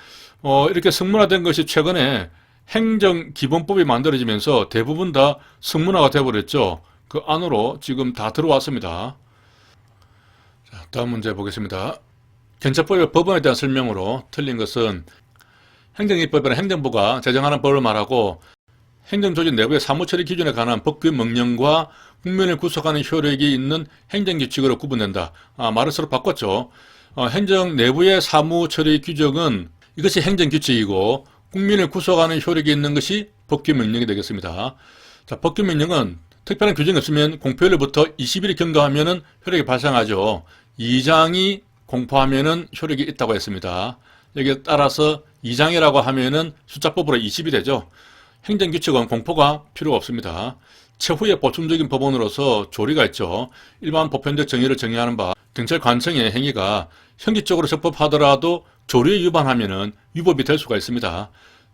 이렇게 성문화된 것이 최근에 행정기본법이 만들어지면서 대부분 다 성문화가 되어버렸죠. 그 안으로 지금 다 들어왔습니다. 자, 다음 문제 보겠습니다. 경찰법의 법원에 대한 설명으로 틀린 것은 행정입법에는 행정부가 제정하는 법을 말하고 행정조직 내부의 사무처리 기준에 관한 법규 명령과 국민을 구속하는 효력이 있는 행정규칙으로 구분된다. 말을 서로 바꿨죠. 행정 내부의 사무처리 규정은 이것이 행정규칙이고 국민을 구속하는 효력이 있는 것이 법규 명령이 되겠습니다. 자, 법규 명령은 특별한 규정이 없으면 공표일로부터 20일이 경과하면 효력이 발생하죠. 2장이 공포하면 효력이 있다고 했습니다. 여기에 따라서 2장이라고 하면은 숫자법으로 20이 되죠. 행정규칙은 공포가 필요 없습니다. 최후의 보충적인 법원으로서 조리가 있죠. 일반 보편적 정의를 정의하는 바 경찰관청의 행위가 형기적으로 적법하더라도 조리에 위반하면 위법이 될 수가 있습니다.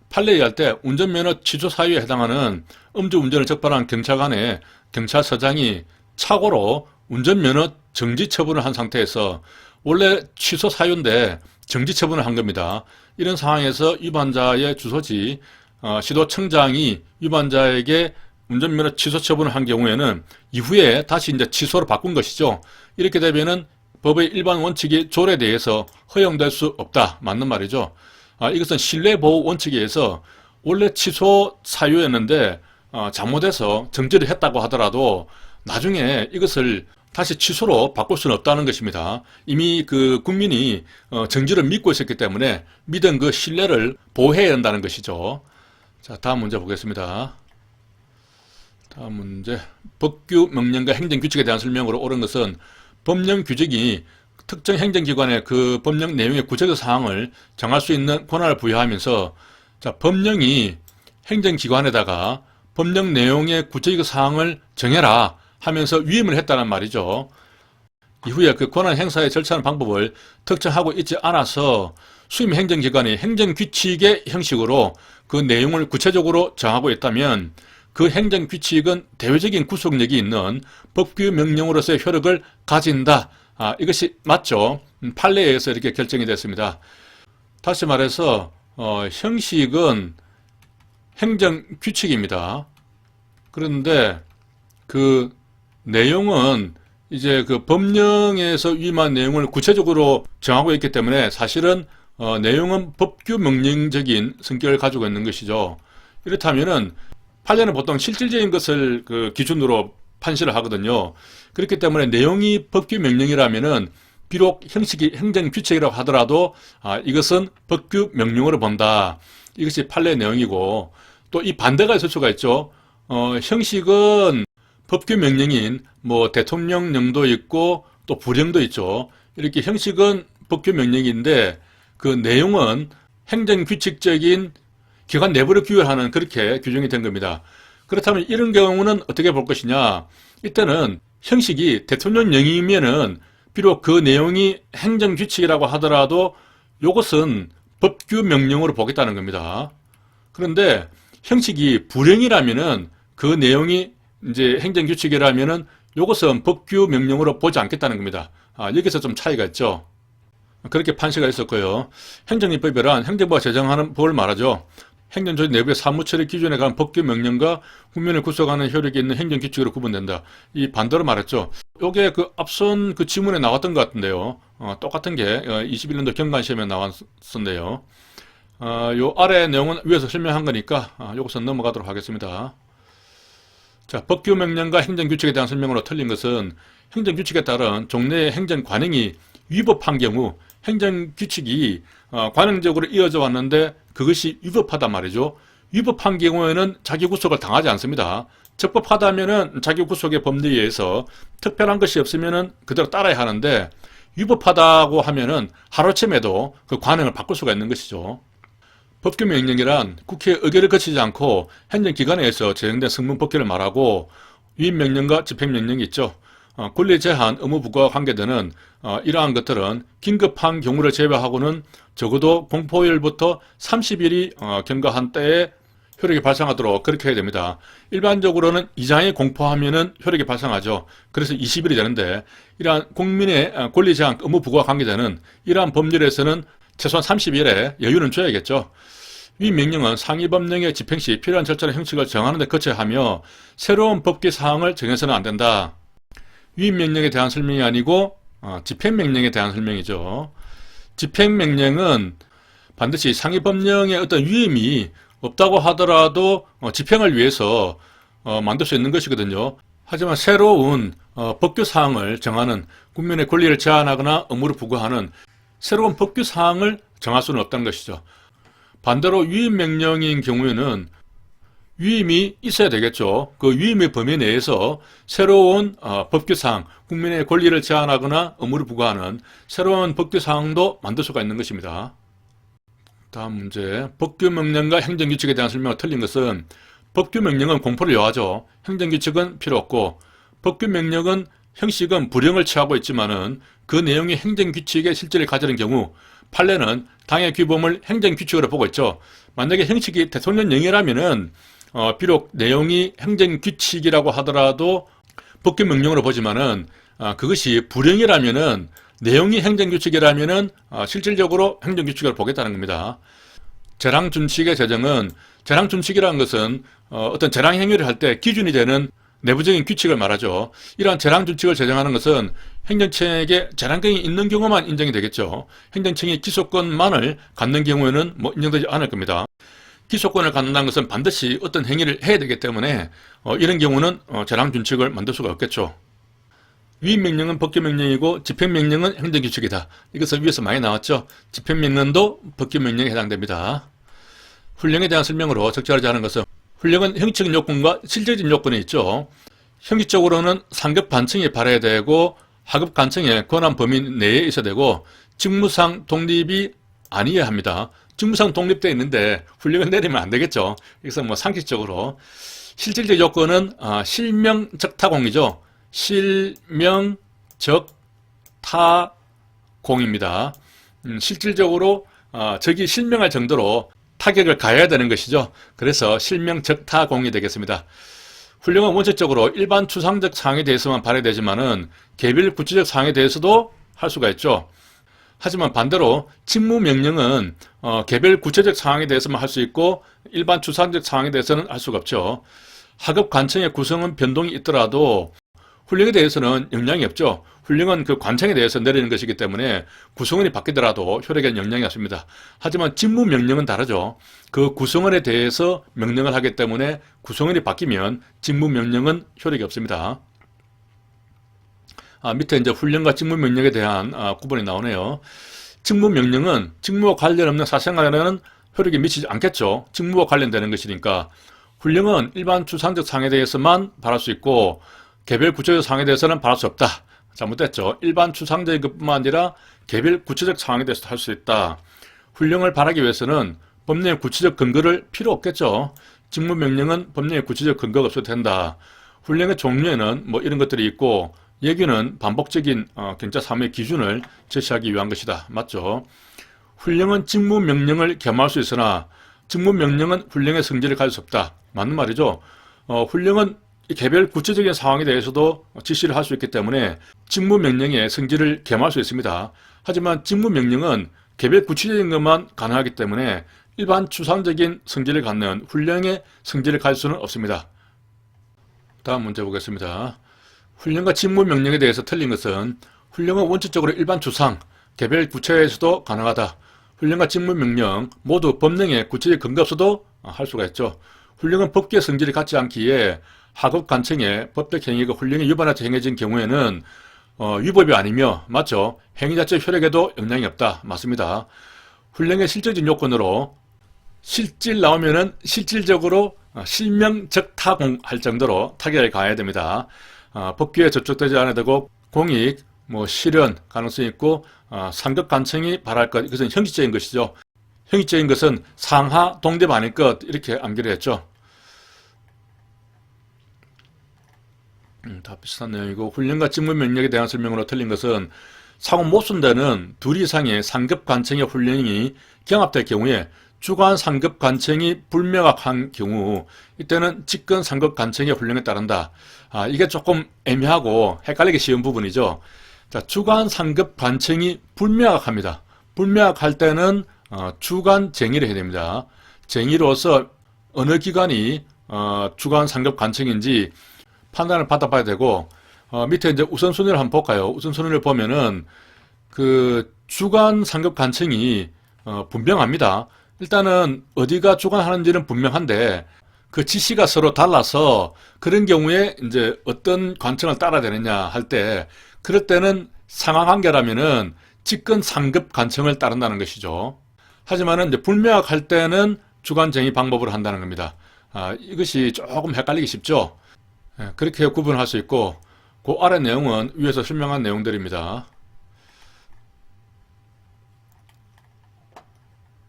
판례에 의할 때 운전면허 취소 사유에 해당하는 음주운전을 적발한 경찰관의 경찰서장이 착오로 운전면허 정지 처분을 한 상태에서 원래 취소 사유인데 정지 처분을 한 겁니다. 이런 상황에서 위반자의 주소지 시도청장이 위반자에게 운전면허 취소 처분을 한 경우에는 이후에 다시 이제 취소로 바꾼 것이죠. 이렇게 되면은 법의 일반 원칙이 조례에 대해서 허용될 수 없다. 맞는 말이죠. 이것은 신뢰보호 원칙에 의해서 원래 취소 사유였는데 잘못해서 정지를 했다고 하더라도 나중에 이것을 다시 취소로 바꿀 수는 없다는 것입니다. 이미 그 국민이 정지를 믿고 있었기 때문에 믿은 그 신뢰를 보호해야 한다는 것이죠. 자, 다음 문제 보겠습니다. 다음 문제. 법규, 명령과 행정규칙에 대한 설명으로 옳은 것은 법령 규칙이 특정 행정기관의 그 법령 내용의 구체적 사항을 정할 수 있는 권한을 부여하면서 자, 법령이 행정기관에다가 법령 내용의 구체적 사항을 정해라 하면서 위임을 했다는 말이죠. 이후에 그 권한 행사의 절차나 방법을 특정하고 있지 않아서 수임 행정기관이 행정규칙의 형식으로 그 내용을 구체적으로 정하고 있다면 그 행정규칙은 대외적인 구속력이 있는 법규 명령으로서의 효력을 가진다. 이것이 맞죠. 판례에 의해서 이렇게 결정이 됐습니다. 다시 말해서 형식은 행정규칙입니다. 그런데 그 내용은 이제 그 법령에서 위임한 내용을 구체적으로 정하고 있기 때문에 사실은 내용은 법규 명령적인 성격을 가지고 있는 것이죠. 이렇다면은 판례는 보통 실질적인 것을 그 기준으로 판시를 하거든요. 그렇기 때문에 내용이 법규 명령이라면은 비록 형식이 행정규칙이라고 하더라도 이것은 법규 명령으로 본다. 이것이 판례의 내용이고 또 이 반대가 있을 수가 있죠. 형식은 법규 명령인 뭐 대통령령도 있고 또 부령도 있죠. 이렇게 형식은 법규 명령인데 그 내용은 행정규칙적인 기관 내부를 규율하는 그렇게 규정이 된 겁니다. 그렇다면 이런 경우는 어떻게 볼 것이냐? 이때는 형식이 대통령령이면은 비록 그 내용이 행정규칙이라고 하더라도 이것은 법규 명령으로 보겠다는 겁니다. 그런데 형식이 불령이라면은 그 내용이 이제 행정규칙이라면은 이것은 법규 명령으로 보지 않겠다는 겁니다. 여기서 좀 차이가 있죠. 그렇게 판시가 있었고요. 행정입법이란 행정부가 제정하는 법을 말하죠. 행정조직 내부의 사무처리 기준에 관한 법규 명령과 국민을 구속하는 효력이 있는 행정규칙으로 구분된다. 이 반대로 말했죠. 요게 그 앞선 그 지문에 나왔던 것 같은데요. 똑같은 게 21년도 경관시험에 나왔었는데요. 요 아래 내용은 위에서 설명한 거니까 요것은 넘어가도록 하겠습니다. 자, 법규 명령과 행정규칙에 대한 설명으로 틀린 것은 행정규칙에 따른 종래의 행정관행이 위법한 경우 행정규칙이 관행적으로 이어져 왔는데 그것이 위법하단 말이죠. 위법한 경우에는 자기구속을 당하지 않습니다. 적법하다면은 자기구속의 법리에 의해서 특별한 것이 없으면은 그대로 따라야 하는데 위법하다고 하면은 하루아침에도 그 관행을 바꿀 수가 있는 것이죠. 법규명령이란 국회 의결을 거치지 않고 행정기관에 의해서 제정된 성문법규를 말하고 위임명령과 집행명령이 있죠. 권리 제한, 의무 부과 관계되는 이러한 것들은 긴급한 경우를 제외하고는 적어도 공포일부터 30일이 경과한 때에 효력이 발생하도록 그렇게 해야 됩니다. 일반적으로는 2장에 공포하면은 효력이 발생하죠. 그래서 20일이 되는데 이러한 국민의 권리 제한, 의무 부과 관계되는 이러한 법률에서는 최소한 30일의 여유는 줘야겠죠. 위 명령은 상위 법령의 집행 시 필요한 절차나 형식을 정하는 데 거쳐야 하며 새로운 법규 사항을 정해서는 안 된다. 위 명령에 대한 설명이 아니고 집행명령에 대한 설명이죠. 집행명령은 반드시 상위 법령의 어떤 위임이 없다고 하더라도 집행을 위해서 만들 수 있는 것이거든요. 하지만 새로운 법규 사항을 정하는, 국민의 권리를 제한하거나 의무를 부과하는 새로운 법규 사항을 정할 수는 없다는 것이죠. 반대로 위임명령인 경우에는 위임이 있어야 되겠죠. 그 위임의 범위 내에서 새로운 법규사항, 국민의 권리를 제한하거나 의무를 부과하는 새로운 법규사항도 만들 수가 있는 것입니다. 다음 문제, 법규명령과 행정규칙에 대한 설명이 틀린 것은 법규명령은 공포를 요하죠. 행정규칙은 필요 없고 법규명령은 형식은 불형을 취하고 있지만은 그 내용이 행정규칙의 실질을 가지는 경우 판례는 당의 규범을 행정규칙으로 보고 있죠. 만약에 형식이 대통령령이라면은 비록 내용이 행정규칙이라고 하더라도 법규명령으로 보지만은 그것이 불형이라면은 내용이 행정규칙이라면은 실질적으로 행정규칙으로 보겠다는 겁니다. 재량준칙의 제정은, 재량준칙이라는 것은 어떤 재량행위를 할 때 기준이 되는 내부적인 규칙을 말하죠. 이러한 재량준칙을 제정하는 것은 행정청에게 재량권이 있는 경우만 인정이 되겠죠. 행정청이 기소권만을 갖는 경우에는 인정되지 않을 겁니다. 기소권을 갖는다는 것은 반드시 어떤 행위를 해야 되기 때문에 이런 경우는 재량준칙을 만들 수가 없겠죠. 위임명령은 법규명령이고 집행명령은 행정규칙이다. 이것은 위에서 많이 나왔죠. 집행명령도 법규명령에 해당됩니다. 훈령에 대한 설명으로 적절하지 않은 것은, 훈령은 형식적 요건과 실질적 요건이 있죠. 형식적으로는 상급 관청이 발해야 되고 하급 관청의 권한 범위 내에 있어야 되고 직무상 독립이 아니어야 합니다. 직무상 독립되어 있는데 훈령을 내리면 안 되겠죠. 그래서 상식적으로 실질적 요건은 실명적타공이죠. 실명적타공입니다. 실질적으로 적이 실명할 정도로 타격을 가해야 되는 것이죠. 그래서 실명적타공이 되겠습니다. 훈령은 원칙적으로 일반 추상적 사항에 대해서만 발휘되지만은 개별 구체적 사항에 대해서도 할 수가 있죠. 하지만 반대로 직무명령은 개별 구체적 사항에 대해서만 할 수 있고 일반 추상적 사항에 대해서는 할 수가 없죠. 하급 관청의 구성은 변동이 있더라도 훈령에 대해서는 영향이 없죠. 훈령은 그 관청에 대해서 내리는 것이기 때문에 구성원이 바뀌더라도 효력에 영향이 없습니다. 하지만 직무명령은 다르죠. 그 구성원에 대해서 명령을 하기 때문에 구성원이 바뀌면 직무명령은 효력이 없습니다. 밑에 이제 훈령과 직무명령에 대한 구분이 나오네요. 직무명령은 직무와 관련 없는 사생활에는 효력이 미치지 않겠죠. 직무와 관련되는 것이니까. 훈령은 일반 추상적 사항에 대해서만 발할 수 있고 개별 구체적 사항에 대해서는 발할 수 없다. 잘못됐죠. 일반 추상적인 것뿐만 아니라 개별 구체적 사항에 대해서도 할 수 있다. 훈령을 발하기 위해서는 법령의 구체적 근거를 필요 없겠죠. 직무명령은 법령의 구체적 근거가 없어도 된다. 훈령의 종류에는 이런 것들이 있고 예규는 반복적인 경찰 사무의 기준을 제시하기 위한 것이다. 맞죠? 훈령은 직무명령을 겸할 수 있으나 직무명령은 훈령의 성질을 가질 수 없다. 맞는 말이죠. 훈령은 개별 구체적인 상황에 대해서도 지시를 할 수 있기 때문에 직무명령의 성질을 겸할 수 있습니다. 하지만 직무명령은 개별 구체적인 것만 가능하기 때문에 일반 추상적인 성질을 갖는 훈령의 성질을 가질 수는 없습니다. 다음 문제 보겠습니다. 훈령과 직무명령에 대해서 틀린 것은 훈령은 원칙적으로 일반 추상, 개별 구체에서도 가능하다. 훈령과 직무명령 모두 법령의 구체적 근거 없어도 할 수가 있죠. 훈령은 법규의 성질이 같지 않기에 하급 관청의 법적 행위가 훈령에 위반해서 행해진 경우에는 위법이 아니며 맞죠? 행위 자체 효력에도 영향이 없다. 맞습니다. 훈령의 실질적인 요건으로 실질 나오면은 실질적으로 실명적타공할 정도로 타격을 가해야 됩니다. 법규에 저촉되지 않아야 되고 공익, 실현 가능성이 있고 상급 간청이 바랄 것, 이것은 형식적인 것이죠. 형식적인 것은 상하 동대반일 것 이렇게 암기를 했죠. 다 비슷한 내용이고 훈련과 직무 명령에 대한 설명으로 틀린 것은 상호 모순되는 둘 이상의 상급 관청의 훈련이 경합될 경우에 주관 상급 관청이 불명확한 경우 이때는 직권 상급 관청의 훈련에 따른다. 이게 조금 애매하고 헷갈리기 쉬운 부분이죠. 자, 주관 상급 관청이 불명확합니다. 불명확할 때는 주관 쟁의를 해야 됩니다. 쟁의로서 어느 기관이 주관 상급 관청인지 판단을 받아봐야 되고 밑에 이제 우선순위를 한번 볼까요? 우선순위를 보면은 그 주관 상급 관청이 분명합니다. 일단은 어디가 주관하는지는 분명한데 그 지시가 서로 달라서 그런 경우에 이제 어떤 관청을 따라야 되느냐 할 때 그럴 때는 상하관계라면은 직권 상급 관청을 따른다는 것이죠. 하지만은 이제 불명확할 때는 주관 쟁의 방법으로 한다는 겁니다. 이것이 조금 헷갈리기 쉽죠. 그렇게 구분할 수 있고 그 아래 내용은 위에서 설명한 내용들입니다.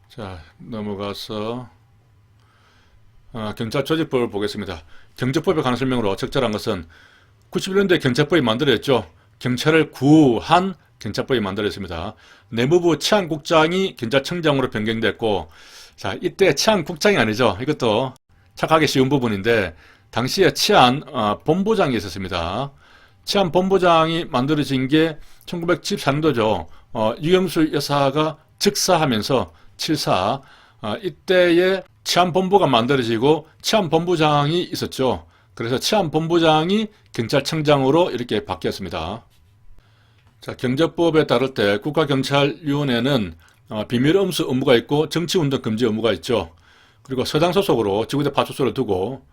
자, 넘어가서 경찰조직법을 보겠습니다. 경제법에 관한 설명으로 적절한 것은 91년도에 경찰법이 만들어졌죠. 경찰을 구한 경찰법이 만들어졌습니다. 내무부 치안국장이 경찰청장으로 변경됐고, 자, 이때 치안국장이 아니죠. 이것도 착하기 쉬운 부분인데 당시에 치안본부장이 있었습니다. 치안본부장이 만들어진 게 1974년도죠. 유영술 여사가 즉사하면서 74 이때에 치안본부가 만들어지고 치안본부장이 있었죠. 그래서 치안본부장이 경찰청장으로 이렇게 바뀌었습니다. 자, 경제법에 따를 때 국가경찰위원회는 비밀엄수 업무가 있고 정치운동 금지 업무가 있죠. 그리고 서당 소속으로 지구대 파출소를 두고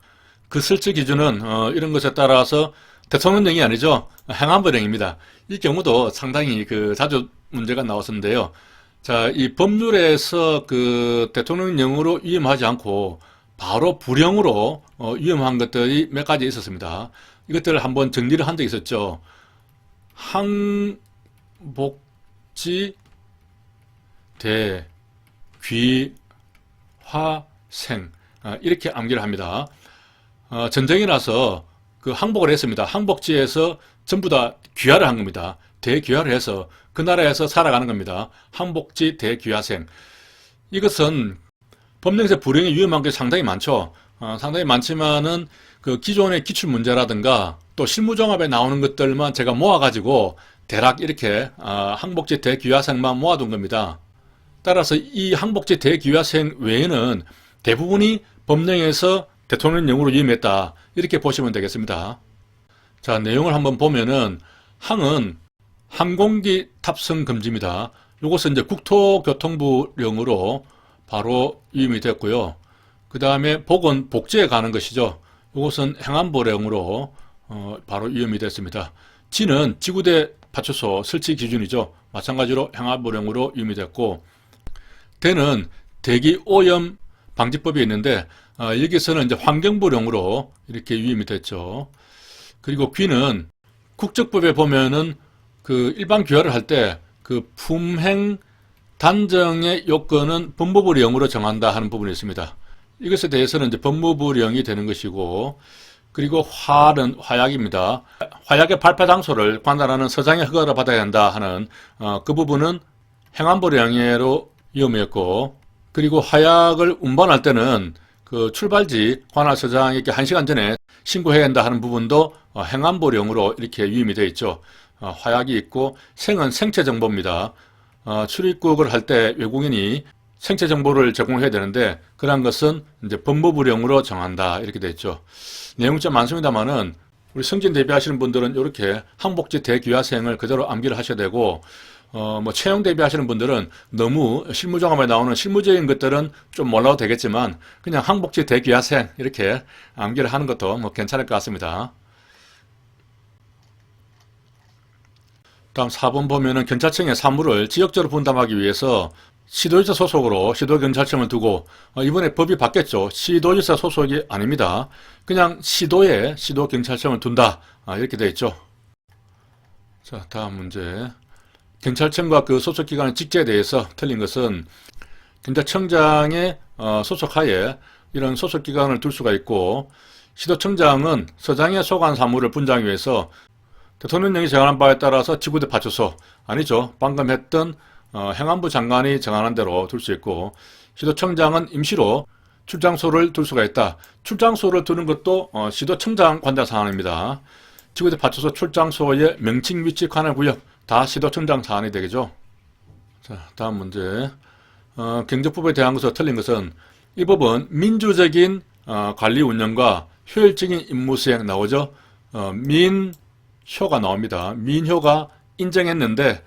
그 설치 기준은 이런 것에 따라서 대통령령이 아니죠. 행안부령입니다. 이 경우도 상당히 자주 문제가 나왔었는데요. 자, 이 법률에서 그 대통령령으로 위임하지 않고 바로 부령으로 위임한 것들이 몇 가지 있었습니다. 이것들을 한번 정리를 한 적이 있었죠. 항복지 대귀화생 이렇게 암기를 합니다. 전쟁이 나서 그 항복을 했습니다. 항복지에서 전부 다 귀화를 한 겁니다. 대귀화를 해서 그 나라에서 살아가는 겁니다. 항복지 대귀화생. 이것은 법령에서 불행이 위험한 게 상당히 많죠. 상당히 많지만은 그 기존의 기출 문제라든가 또 실무종합에 나오는 것들만 제가 모아가지고 대략 이렇게 항복지 대귀화생만 모아둔 겁니다. 따라서 이 항복지 대귀화생 외에는 대부분이 법령에서 대통령령으로 위임했다. 이렇게 보시면 되겠습니다. 자, 내용을 한번 보면은 항은 항공기 탑승 금지입니다. 이것은 이제 국토교통부령으로 바로 위임이 됐고요. 그 다음에 복은 복지에 가는 것이죠. 이것은 행안부령으로 바로 위임이 됐습니다. 지는 지구대 파출소 설치 기준이죠. 마찬가지로 행안부령으로 위임이 됐고, 대는 대기 오염 방지법이 있는데 여기서는 이제 환경부령으로 이렇게 위임이 됐죠. 그리고 귀는 국적법에 보면은 그 일반 귀화를 할 때 그 품행 단정의 요건은 법무부령으로 정한다 하는 부분이 있습니다. 이것에 대해서는 이제 법무부령이 되는 것이고, 그리고 화는 화약입니다. 화약의 발파 장소를 관할하는 서장의 허가를 받아야 한다 하는 그 부분은 행안부령으로 위임했고, 그리고 화약을 운반할 때는 그 출발지 관할 서장에게 1시간 전에 신고해야 한다 하는 부분도 행안부령으로 이렇게 위임이 되어 있죠. 화약이 있고, 생은 생체 정보입니다. 출입국을 할 때 외국인이 생체 정보를 제공해야 되는데 그러한 것은 이제 법무부령으로 정한다 이렇게 되어 있죠. 내용이 좀 많습니다만은 우리 승진 대비하시는 분들은 이렇게 항복지 대귀화생을 그대로 암기를 하셔야 되고, 채용 대비하시는 분들은 너무 실무종합에 나오는 실무적인 것들은 좀 몰라도 되겠지만 그냥 항복지 대귀화생 이렇게 암기를 하는 것도 괜찮을 것 같습니다. 다음 4번 보면은 경찰청의 사무를 지역적으로 분담하기 위해서 시도지사 소속으로 시도경찰청을 두고 이번에 법이 바뀌었죠. 시도지사 소속이 아닙니다. 그냥 시도에 시도경찰청을 둔다. 이렇게 되어 있죠. 자, 다음 문제. 경찰청과 그 소속기관의 직제에 대해서 틀린 것은 경찰청장의 소속하에 이런 소속기관을 둘 수가 있고, 시도청장은 서장의 소관 사무를 분장하기 위해서 대통령령이 정하는 바에 따라서 지구대 파출소, 아니죠. 방금 했던 행안부 장관이 정하는 대로 둘 수 있고, 시도청장은 임시로 출장소를 둘 수가 있다. 출장소를 두는 것도 시도청장 관할 사안입니다. 지구대 파출소 출장소의 명칭, 위치, 관할 구역 다 시도청장 사안이 되겠죠. 자, 다음 문제. 경제법에 대한 것으로 틀린 것은 이 법은 민주적인 관리 운영과 효율적인 임무 수행 나오죠. 민효가 나옵니다. 민효가 인정했는데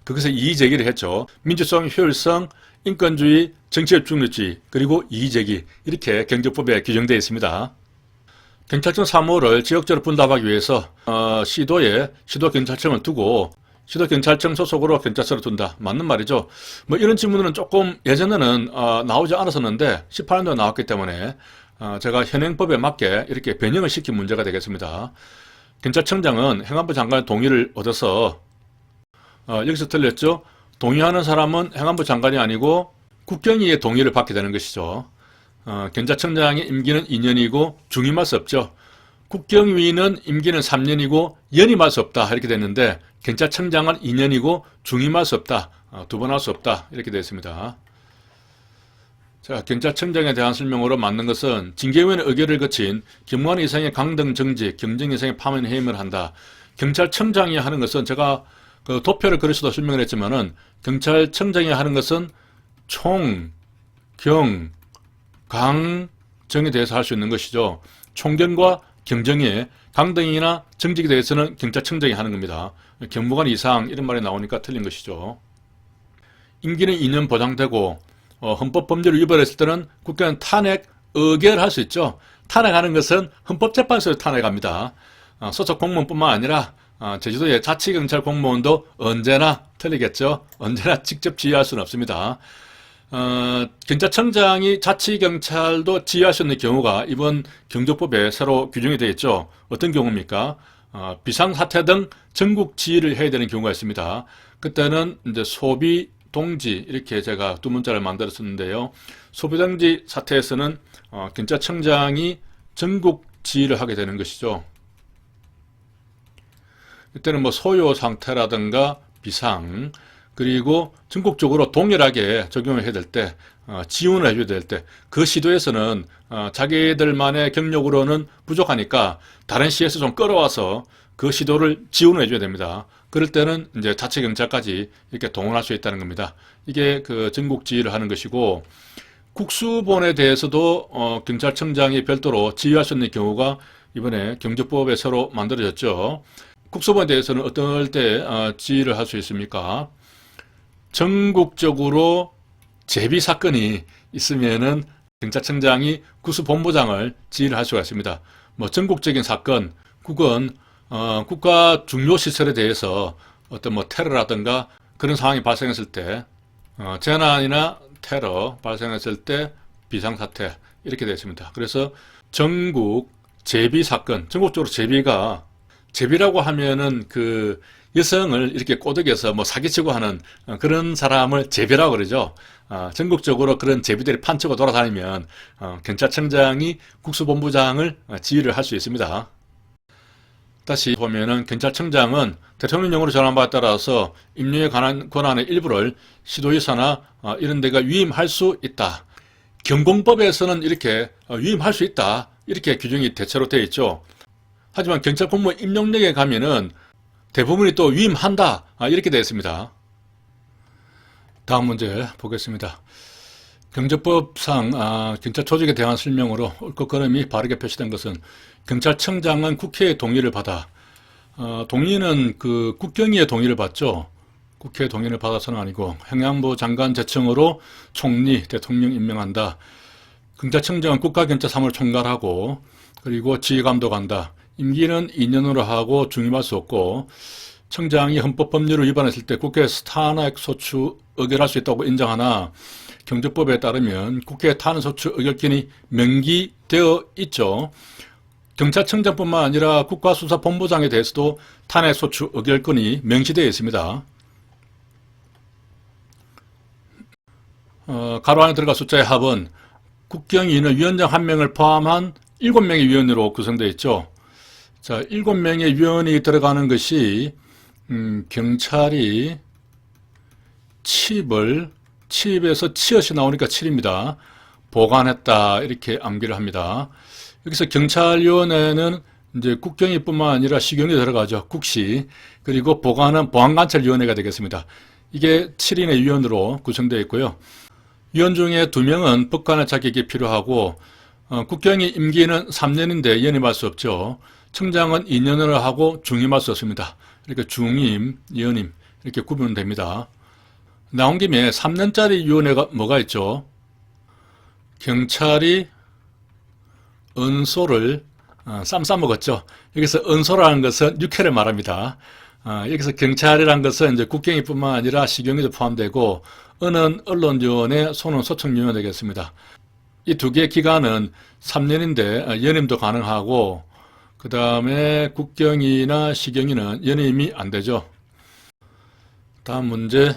그것에 이의제기를 했죠. 민주성, 효율성, 인권주의, 정치적 중립주의, 그리고 이의제기, 이렇게 경제법에 규정되어 있습니다. 경찰청 사무를 지역적으로 분담하기 위해서 시도에 시도경찰청을 두고 시도경찰청 소속으로 경찰서를 둔다. 맞는 말이죠. 뭐 이런 질문은 조금 예전에는 나오지 않았었는데 18년도에 나왔기 때문에 제가 현행법에 맞게 이렇게 변형을 시킨 문제가 되겠습니다. 경찰청장은 행안부 장관의 동의를 얻어서 여기서 틀렸죠. 동의하는 사람은 행안부 장관이 아니고 국경위의 동의를 받게 되는 것이죠. 경찰청장의 임기는 2년이고 중임할 수 없죠. 국경위는 임기는 3년이고 연임할 수 없다. 이렇게 됐는데 경찰청장은 2년이고 중임할 수 없다. 두 번 할 수 없다. 이렇게 되어 있습니다. 자, 경찰청장에 대한 설명으로 맞는 것은 징계위원회 의결을 거친 경무관 이상의 강등 정지, 경정 이상의 파면 해임을 한다. 경찰청장이 하는 것은 제가 그 도표를 그려서도 설명을 했지만은 경찰청장이 하는 것은 총, 경, 강, 정에 대해서 할 수 있는 것이죠. 총경과 경정에 강등이나 정직에 대해서는 경찰청장이 하는 겁니다. 경무관 이상 이런 말이 나오니까 틀린 것이죠. 임기는 2년 보장되고 헌법 범죄를 위반했을 때는 국회는 탄핵, 의결할 수 있죠. 탄핵하는 것은 헌법재판소에 탄핵합니다. 소속 공무원뿐만 아니라 제주도의 자치경찰 공무원도 언제나 틀리겠죠. 언제나 직접 지휘할 수는 없습니다. 경찰청장이 자치경찰도 지휘할 수 있는 경우가 이번 경조법에 새로 규정이 되어 있죠. 어떤 경우입니까? 비상사태 등 전국 지휘를 해야 되는 경우가 있습니다. 그때는 이제 소비동지, 이렇게 제가 두 문자를 만들었었는데요. 소비동지 사태에서는 경찰청장이 전국 지휘를 하게 되는 것이죠. 이때는 뭐 소요 상태라든가 비상, 그리고 전국적으로 동일하게 적용을 해야 될 때, 지원을 해줘야 될 때, 그 시도에서는 자기들만의 경력으로는 부족하니까 다른 시에서 좀 끌어와서 그 시도를 지원을 해줘야 됩니다. 그럴 때는 이제 자치경찰까지 이렇게 동원할 수 있다는 겁니다. 이게 그 전국 지휘를 하는 것이고, 국수본에 대해서도 경찰청장이 별도로 지휘할 수 있는 경우가 이번에 경조법에 새로 만들어졌죠. 국수본에 대해서는 어떨 때 지휘를 할 수 있습니까? 전국적으로 제비 사건이 있으면은 경찰청장이 국수본부장을 지휘를 할 수가 있습니다. 뭐 전국적인 사건, 국은 국가 중요 시설에 대해서 어떤 뭐 테러라든가 그런 상황이 발생했을 때, 재난이나 테러 발생했을 때 비상사태 이렇게 되어 있습니다. 그래서 전국 제비 사건, 전국적으로 제비라고 하면은 그 여성을 이렇게 꼬드겨서 뭐 사기치고 하는 그런 사람을 제비라고 그러죠. 전국적으로 그런 제비들이 판치고 돌아다니면 경찰청장이 국수본부장을 지휘를 할 수 있습니다. 다시 보면은 경찰청장은 대통령령으로 정한 바에 따라서 임명에 관한 권한의 일부를 시도지사나 이런 데가 위임할 수 있다. 경공법에서는 이렇게 위임할 수 있다. 이렇게 규정이 대체로 되어 있죠. 하지만 경찰 공무원 임용령에 가면은 대부분이 또 위임한다. 이렇게 되어 있습니다. 다음 문제 보겠습니다. 경제법상 경찰 조직에 대한 설명으로 옳고 그름이 바르게 표시된 것은 경찰청장은 국회의 동의를 받아 동의는 그 국경위의 동의를 받죠. 국회의 동의를 받아서는 아니고 행안부 장관 제청으로 총리, 대통령 임명한다. 경찰청장은 국가경찰 사무를 총괄하고 그리고 지휘감독한다. 임기는 2년으로 하고 중임할 수 없고 청장이 헌법법률을 위반했을 때 국회에서 탄핵소추 의결할 수 있다고 인정하나 경제법에 따르면 국회 탄핵소추 의결권이 명기되어 있죠. 경찰청장뿐만 아니라 국가수사본부장에 대해서도 탄핵소추 의결권이 명시되어 있습니다. 가로 안에 들어갈 숫자의 합은 국경위는 위원장 1명을 포함한 7명의 위원으로 구성되어 있죠. 자, 7명의 위원이 들어가는 것이 경찰이 칩에서 치엇이 나오니까 7입니다. 보관했다 이렇게 암기를 합니다. 여기서 경찰위원회는 이제 국경위뿐만 아니라 시경이 들어가죠. 국시. 그리고 보관은 보안관찰위원회가 되겠습니다. 이게 7인의 위원으로 구성되어 있고요. 위원 중에 2명은 법관의 자격이 필요하고 국경위 임기는 3년인데 연임할 수 없죠. 청장은 2년을 하고 중임할 수 없습니다. 이렇게 중임, 연임 이렇게 구분됩니다. 나온 김에 3년짜리 위원회가 뭐가 있죠? 경찰이 은소를 쌈 싸먹었죠. 여기서 은소라는 것은 육회를 말합니다. 여기서 경찰이라는 것은 이제 국경위뿐만 아니라 시경위도 포함되고 은은 언론위원회, 소는 소통위원회 되겠습니다. 이 두 개의 기간은 3년인데 연임도 가능하고 그 다음에 국경위나 시경위는 연임이 안 되죠. 다음 문제.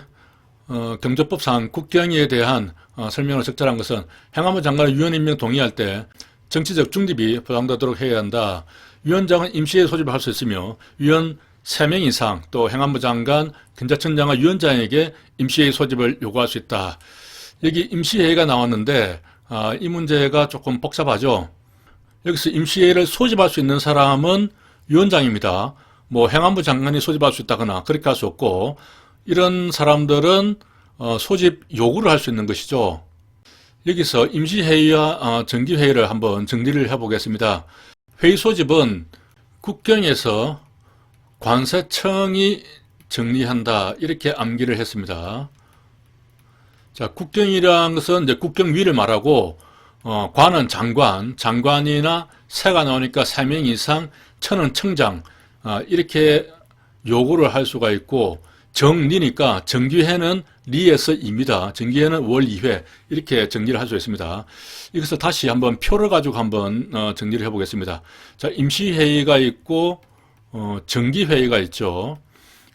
경조법상 국경위에 대한 설명을 적절한 것은 행안부 장관의 위원 임명 동의할 때 정치적 중립이 보장되도록 해야 한다. 위원장은 임시회의 소집을 할 수 있으며 위원 3명 이상 또 행안부 장관, 경찰청장과 위원장에게 임시회의 소집을 요구할 수 있다. 여기 임시회의가 나왔는데 이 문제가 조금 복잡하죠. 여기서 임시회의를 소집할 수 있는 사람은 위원장입니다. 뭐 행안부 장관이 소집할 수 있다거나 그렇게 할 수 없고 이런 사람들은 소집 요구를 할 수 있는 것이죠. 여기서 임시회의와 정기회의를 한번 정리를 해보겠습니다. 회의 소집은 국경에서 관세청이 정리한다 이렇게 암기를 했습니다. 자, 국경이라는 것은 이제 국경위를 말하고 관은 장관, 장관이나 세가 나오니까 3명 이상, 청은 청장 이렇게 요구를 할 수가 있고 정리니까 정기회는 리에서 2입니다. 정기회는 월 2회 이렇게 정리를 할 수 있습니다. 여기서 다시 한번 표를 가지고 한번 정리를 해보겠습니다. 자, 임시회의가 있고 정기회의가 있죠.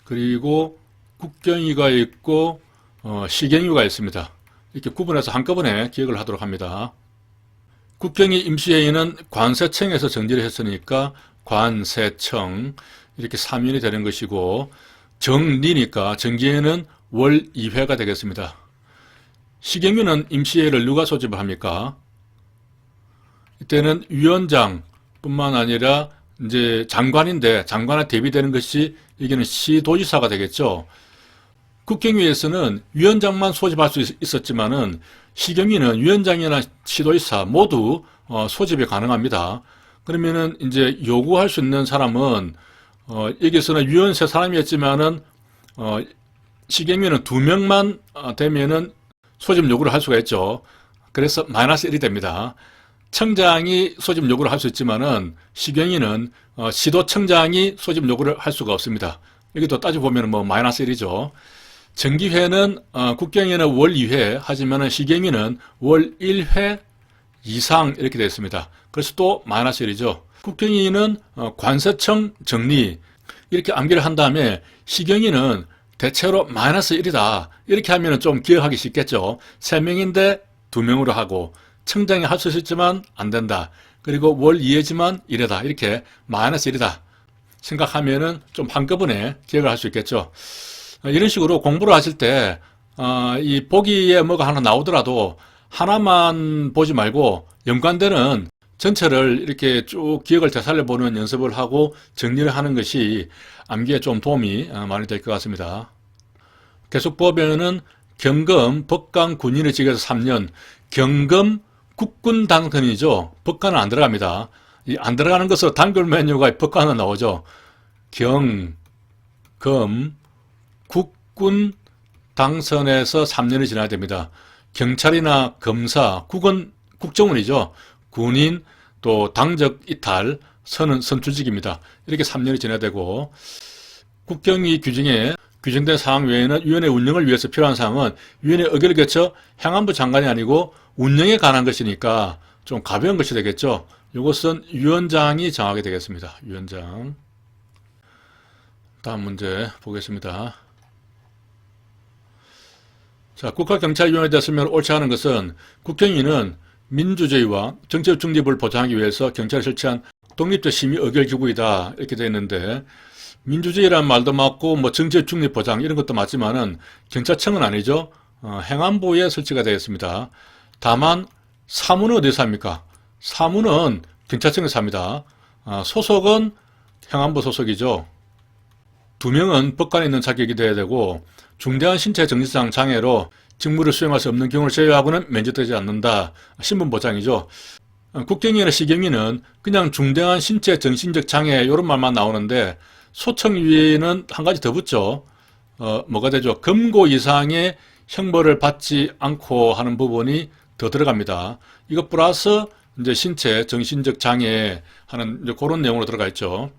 그리고 국경위가 있고 시경위가 있습니다. 이렇게 구분해서 한꺼번에 기억을 하도록 합니다. 국경위 임시회의는 관세청에서 정리를 했으니까 관세청 이렇게 3인이 되는 것이고 정리니까 정기회는 월 2회가 되겠습니다. 시경위는 임시회의를 누가 소집을 합니까? 이때는 위원장뿐만 아니라 이제 장관인데 장관에 대비되는 것이 여기는 시도지사가 되겠죠. 국경위에서는 위원장만 소집할 수 있었지만은 시경위는 위원장이나 시도지사 모두 소집이 가능합니다. 그러면은 이제 요구할 수 있는 사람은 여기서는 위원 3사람이었지만은 시경위는 2명만 되면은 소집 요구를 할 수가 있죠. 그래서 마이너스 1이 됩니다. 청장이 소집 요구를 할 수 있지만은 시경위는 시도청장이 소집 요구를 할 수가 없습니다. 여기도 따지고 보면 뭐 마이너스 1이죠. 정기회는 국경위는 월 2회 하지만은 시경위는 월 1회 이상 이렇게 되어 있습니다. 그래서 또 마이너스 1이죠. 국경위는 관세청 정리 이렇게 암기를 한 다음에 시경위는 대체로 마이너스 1이다. 이렇게 하면 좀 기억하기 쉽겠죠. 3명인데 2명으로 하고 청장이 할 수 있지만 안 된다. 그리고 월 2회지만 1회다. 이렇게 마이너스 1이다. 생각하면은 좀 한꺼번에 기억을 할 수 있겠죠. 이런 식으로 공부를 하실 때, 이 보기에 뭐가 하나 나오더라도 하나만 보지 말고 연관되는 전체를 이렇게 쭉 기억을 되살려보는 연습을 하고 정리를 하는 것이 암기에 좀 도움이 많이 될 것 같습니다. 계속 보면은 경검, 법관, 군인의 직에서 3년, 경검, 국군 당선이죠. 법관은 안 들어갑니다. 이 안 들어가는 것으로 단골 메뉴가 법관은 나오죠. 경, 검, 국군 당선에서 3년이 지나야 됩니다. 경찰이나 검사, 국은 국정원이죠. 군인, 또 당적 이탈, 선은 선출직입니다. 이렇게 3년이 지나야 되고 국경위 규정에 규정된 사항 외에는 위원회 운영을 위해서 필요한 사항은 위원회 의결을 거쳐 행안부 장관이 아니고 운영에 관한 것이니까 좀 가벼운 것이 되겠죠. 이것은 위원장이 정하게 되겠습니다. 위원장. 다음 문제 보겠습니다. 자, 국가경찰위원회에 됐으면 옳지 않은 것은 국경위는 민주주의와 정치적 중립을 보장하기 위해서 경찰이 설치한 독립적 심의 의결 기구이다 이렇게 되어 있는데, 민주주의라는 말도 맞고 뭐 정치적 중립 보장 이런 것도 맞지만은 경찰청은 아니죠. 행안부에 설치가 되어 있습니다. 다만 사무는 어디서 합니까? 사무는 경찰청에서 합니다. 소속은 행안부 소속이죠. 2명은 법관에 있는 자격이 되어야 되고 중대한 신체 정신상 장애로 직무를 수행할 수 없는 경우를 제외하고는 면제되지 않는다. 신분 보장이죠. 국경위나 시경위는 그냥 중대한 신체 정신적 장애 이런 말만 나오는데, 소청위에는 한 가지 더 붙죠. 뭐가 되죠? 금고 이상의 형벌을 받지 않고 하는 부분이 더 들어갑니다. 이것 플러스 이제 신체 정신적 장애 하는 이제 그런 내용으로 들어가 있죠.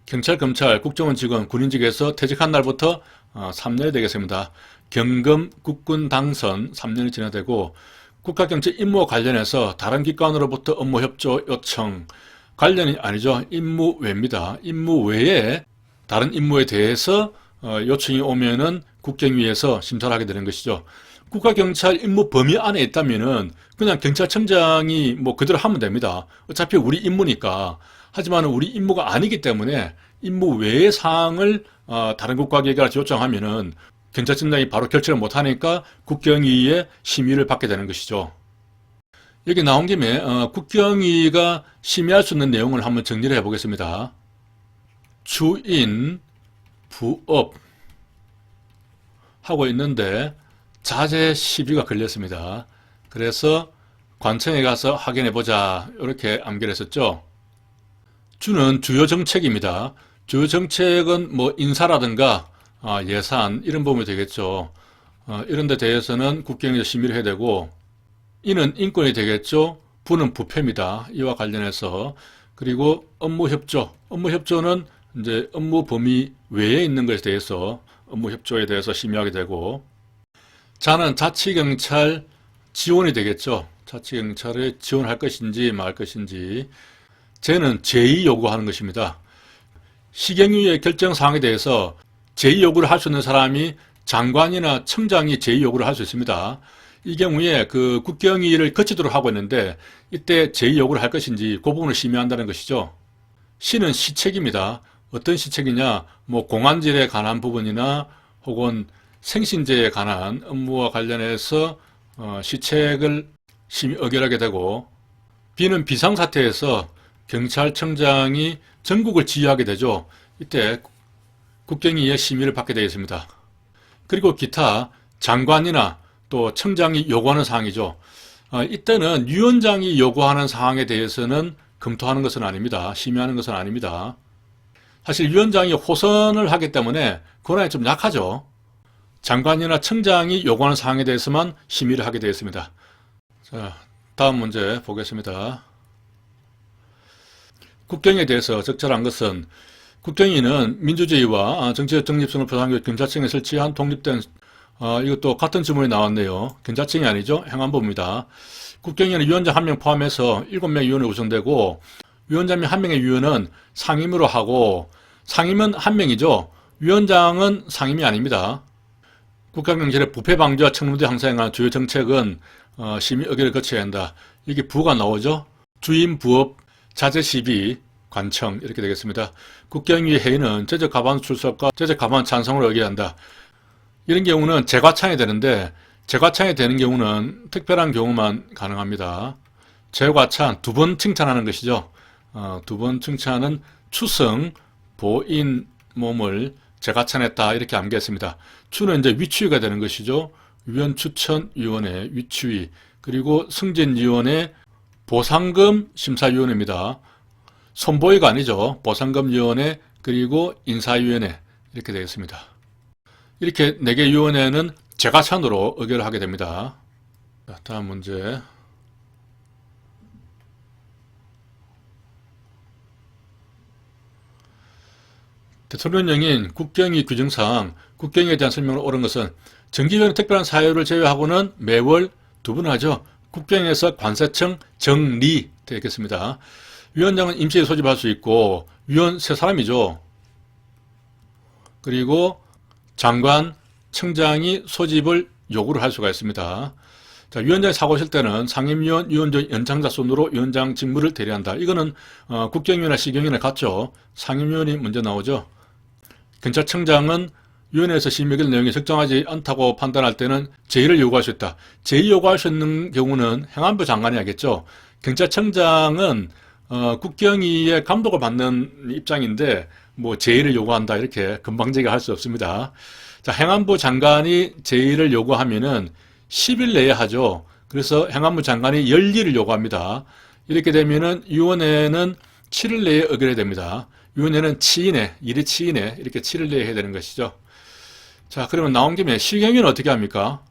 경찰, 검찰, 국정원 직원, 군인직에서 퇴직한 날부터 3년이 되겠습니다. 경금, 국군 당선 3년이 지나야 되고, 국가경찰 임무와 관련해서 다른 기관으로부터 업무 협조 요청, 관련이 아니죠. 임무 외입니다. 임무 외에 다른 임무에 대해서 요청이 오면은 국경위에서 심사를 하게 되는 것이죠. 국가경찰 임무 범위 안에 있다면은 그냥 경찰청장이 뭐 그대로 하면 됩니다. 어차피 우리 임무니까. 하지만 우리 임무가 아니기 때문에 임무 외의 사항을 다른 국가기관한테 요청하면은 경찰청장이 바로 결정을 못하니까 국경위의 심의를 받게 되는 것이죠. 여기 나온 김에 국경위가 심의할 수 있는 내용을 한번 정리를 해보겠습니다. 주인, 부업 하고 있는데 자재 시비가 걸렸습니다. 그래서 관청에 가서 확인해보자 이렇게 암기를 했었죠. 주는 주요 정책입니다. 주요 정책은 뭐 인사라든가 예산 이런 부분이 되겠죠. 이런 데 대해서는 국경위에서 심의를 해야 되고, 이는 인권이 되겠죠. 부는 부패입니다. 이와 관련해서. 그리고 업무협조. 업무협조는 이제 업무 범위 외에 있는 것에 대해서 업무협조에 대해서 심의하게 되고, 자는 자치경찰 지원이 되겠죠. 자치경찰에 지원할 것인지 말 것인지. 쟤는 제의 요구하는 것입니다. 시경위의 결정사항에 대해서 제의 요구를 할 수 있는 사람이 장관이나 청장이 제의 요구를 할 수 있습니다. 이 경우에 그 국경위를 거치도록 하고 있는데, 이때 제의 요구를 할 것인지 그 부분을 심의한다는 것이죠. 시는 시책입니다. 어떤 시책이냐, 뭐 공안질에 관한 부분이나 혹은 생신제에 관한 업무와 관련해서 시책을 심의 의결하게 되고, 비는 비상사태에서 경찰청장이 전국을 지휘하게 되죠. 이때 국경위의 심의를 받게 되어 있습니다. 그리고 기타 장관이나 또 청장이 요구하는 사항이죠. 이때는 위원장이 요구하는 사항에 대해서는 검토하는 것은 아닙니다. 심의하는 것은 아닙니다. 사실 위원장이 호선을 하기 때문에 권한이 좀 약하죠. 장관이나 청장이 요구하는 사항에 대해서만 심의를 하게 되어 있습니다. 자, 다음 문제 보겠습니다. 국경에 대해서 적절한 것은, 국경위는 민주주의와 정치적 중립성을 보장하기 위해 경찰청에 설치한 독립된 이것도 같은 질문이 나왔네요. 경찰청이 아니죠. 행안부입니다. 국경위는 위원장 1명 포함해서 7명 위원이 구성되고, 위원장 명 1명의 위원은 상임으로 하고, 상임은 1명이죠. 위원장은 상임이 아닙니다. 국가경찰의 부패 방지와 청문대 항상에 관한 주요 정책은 심의 의결을 거쳐야 한다. 이게 부가 나오죠. 주임, 부업, 자재 시비, 관청 이렇게 되겠습니다. 국경위 회의는 제적 과반 출석과 제적 과반 찬성을 의결한다. 이런 경우는 재과창이 되는데, 재과창이 되는 경우는 특별한 경우만 가능합니다. 재과창, 2번 칭찬하는 것이죠. 2번 칭찬은 추승, 보인, 몸을 재과찬했다 이렇게 암기했습니다. 추는 이제 위추위가 되는 것이죠. 위원추천위원회, 위추위, 그리고 승진위원회, 보상금 심사위원회입니다. 선보위가 아니죠. 보상금위원회, 그리고 인사위원회 이렇게 되겠습니다. 이렇게 4개 위원회는 재과찬으로 의결을 하게 됩니다. 자, 다음 문제. 대통령령인 국경위 규정상 국경에 대한 설명을 옳은 것은 정기적인 특별한 사유를 제외하고는 매월 2번 하죠. 국경에서 관세청 정리 되겠습니다. 위원장은 임시에 소집할 수 있고 위원 3사람이죠. 그리고 장관, 청장이 소집을 요구를 할 수가 있습니다. 자, 위원장이 사고 칠 때는 상임위원, 위원장 연장자 순으로 위원장 직무를 대리한다. 이거는 국경위원회, 시경위원회 같죠. 상임위원이 먼저 나오죠. 경찰청장은 위원회에서 심의될 내용이 적정하지 않다고 판단할 때는 제의를 요구할 수 있다. 제의 요구할 수 있는 경우는 행안부 장관이 하겠죠. 경찰청장은 국경위의 감독을 받는 입장인데 뭐 제의를 요구한다 이렇게 건방지게 할 수 없습니다. 자, 행안부 장관이 제의를 요구하면은 10일 내에 하죠. 그래서 행안부 장관이 열리를 요구합니다. 이렇게 되면은 위원회는 7일 내에 의결해야 됩니다. 위원회는 치인에, 일이 치인에 이렇게 7일 내에 해야 되는 것이죠. 자, 그러면 나온 김에 시경위는 어떻게 합니까?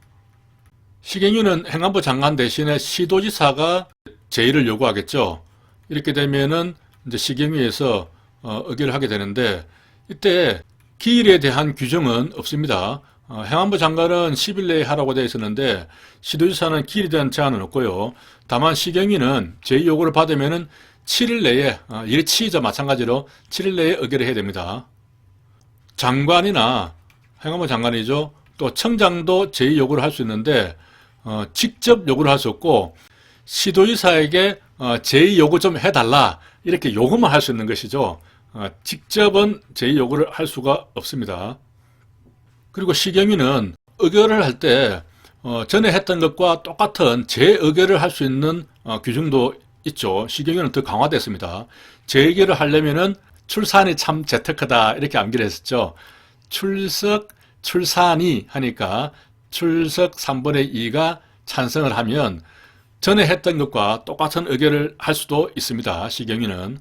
시경위는 행안부 장관 대신에 시도지사가 제의를 요구하겠죠. 이렇게 되면은 이제 시경위에서 의결을 하게 되는데 이때 기일에 대한 규정은 없습니다. 행안부 장관은 10일 내에 하라고 되어 있었는데 시도지사는 기일에 대한 제한은 없고요. 다만 시경위는 제의 요구를 받으면은 7일 내에 일이 치이자 마찬가지로 7일 내에 의결을 해야 됩니다. 장관이나 행안부 장관이죠. 또 청장도 제의 요구를 할 수 있는데 직접 요구를 할 수 없고 시도지사에게 제의 요구 좀 해달라 이렇게 요구만 할 수 있는 것이죠. 직접은 제의 요구를 할 수가 없습니다. 그리고 시경위는 의결을 할 때 전에 했던 것과 똑같은 재의결을 할 수 있는 규정도 있죠. 시경위는 더 강화됐습니다. 재의결을 하려면은 출산이 참 재특하다 이렇게 암기를 했었죠. 출석, 출산이 하니까 출석 3분의 2가 찬성을 하면 전에 했던 것과 똑같은 의결을 할 수도 있습니다. 시경위는.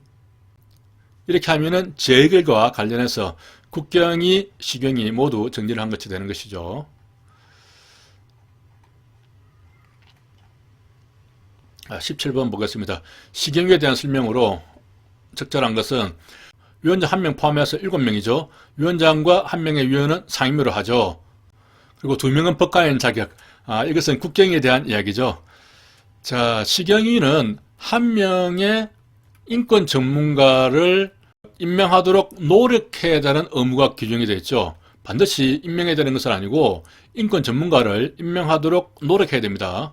이렇게 하면은 재의결과 관련해서 국경위, 시경위 모두 정리를 한 것이 되는 것이죠. 17번 보겠습니다. 시경위에 대한 설명으로 적절한 것은 위원장 1명 포함해서 7명이죠. 위원장과 1명의 위원은 상임위로 하죠. 그리고 2명은 법관인 자격. 이것은 국경위에 대한 이야기죠. 자, 시경위는 1명의 인권 전문가를 임명하도록 노력해야 되는 의무가 규정이 되어 있죠. 반드시 임명해야 되는 것은 아니고 인권 전문가를 임명하도록 노력해야 됩니다.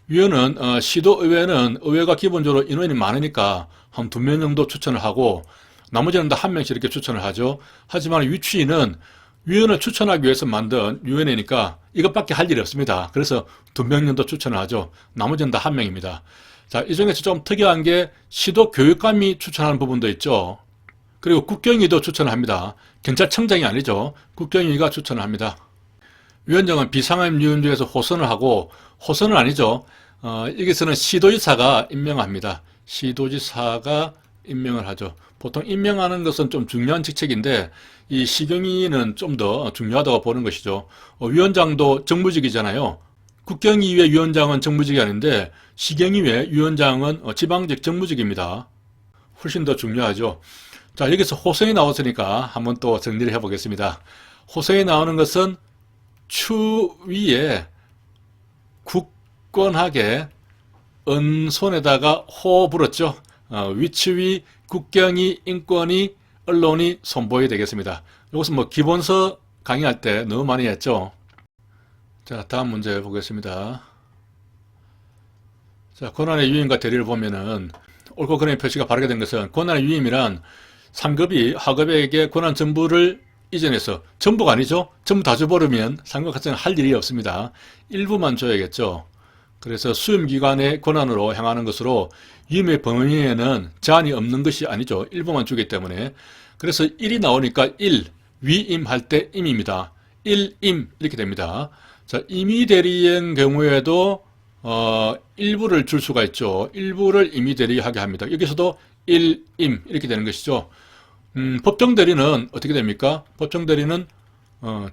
위원은 시도의회는 의회가 기본적으로 인원이 많으니까 한 2명 정도 추천을 하고 나머지는 다 1명씩 이렇게 추천을 하죠. 하지만 위추위는 위원을 추천하기 위해서 만든 위원회니까 이것밖에 할 일이 없습니다. 그래서 2명 정도 추천을 하죠. 나머지는 다 1명입니다. 자, 이 중에서 좀 특이한 게 시도 교육감이 추천하는 부분도 있죠. 그리고 국경위도 추천을 합니다. 경찰청장이 아니죠. 국경위가 추천을 합니다. 위원장은 비상임 위원 중에서 호선을 하고 호선은 아니죠. 여기서는 시도지사가 임명합니다. 시도지사가 임명을 하죠. 보통 임명하는 것은 좀 중요한 직책인데 이 시경위는 좀 더 중요하다고 보는 것이죠. 위원장도 정무직이잖아요. 국경위의 위원장은 정무직이 아닌데 시경위의 위원장은 지방직 정무직입니다. 훨씬 더 중요하죠. 자, 여기서 호성이 나왔으니까 한번 또 정리를 해보겠습니다. 호성이 나오는 것은 추위에 굳건하게 은손에다가 호 불었죠. 위추위, 국경위, 인권위, 언론이 선보이 되겠습니다. 이것은 뭐 기본서 강의할 때 너무 많이 했죠. 자, 다음 문제 보겠습니다. 자, 권한의 유임과 대리를 보면은 옳고 그름의 표시가 바르게 된 것은 권한의 유임이란 상급이 하급에게 권한 전부를 이전해서 전부가 아니죠. 전부 다 줘버리면 상급 같은 할 일이 없습니다. 일부만 줘야겠죠. 그래서 수임기관의 권한으로 행하는 것으로 유임의 범위에는 제한이 없는 것이 아니죠. 일부만 주기 때문에. 그래서 1이 나오니까 1, 위임할 때 임입니다. 1임 이렇게 됩니다. 자, 임의 대리인 경우에도 일부를 줄 수가 있죠. 일부를 임의 대리하게 합니다. 여기서도 1임 이렇게 되는 것이죠. 법정 대리는 어떻게 됩니까? 법정 대리는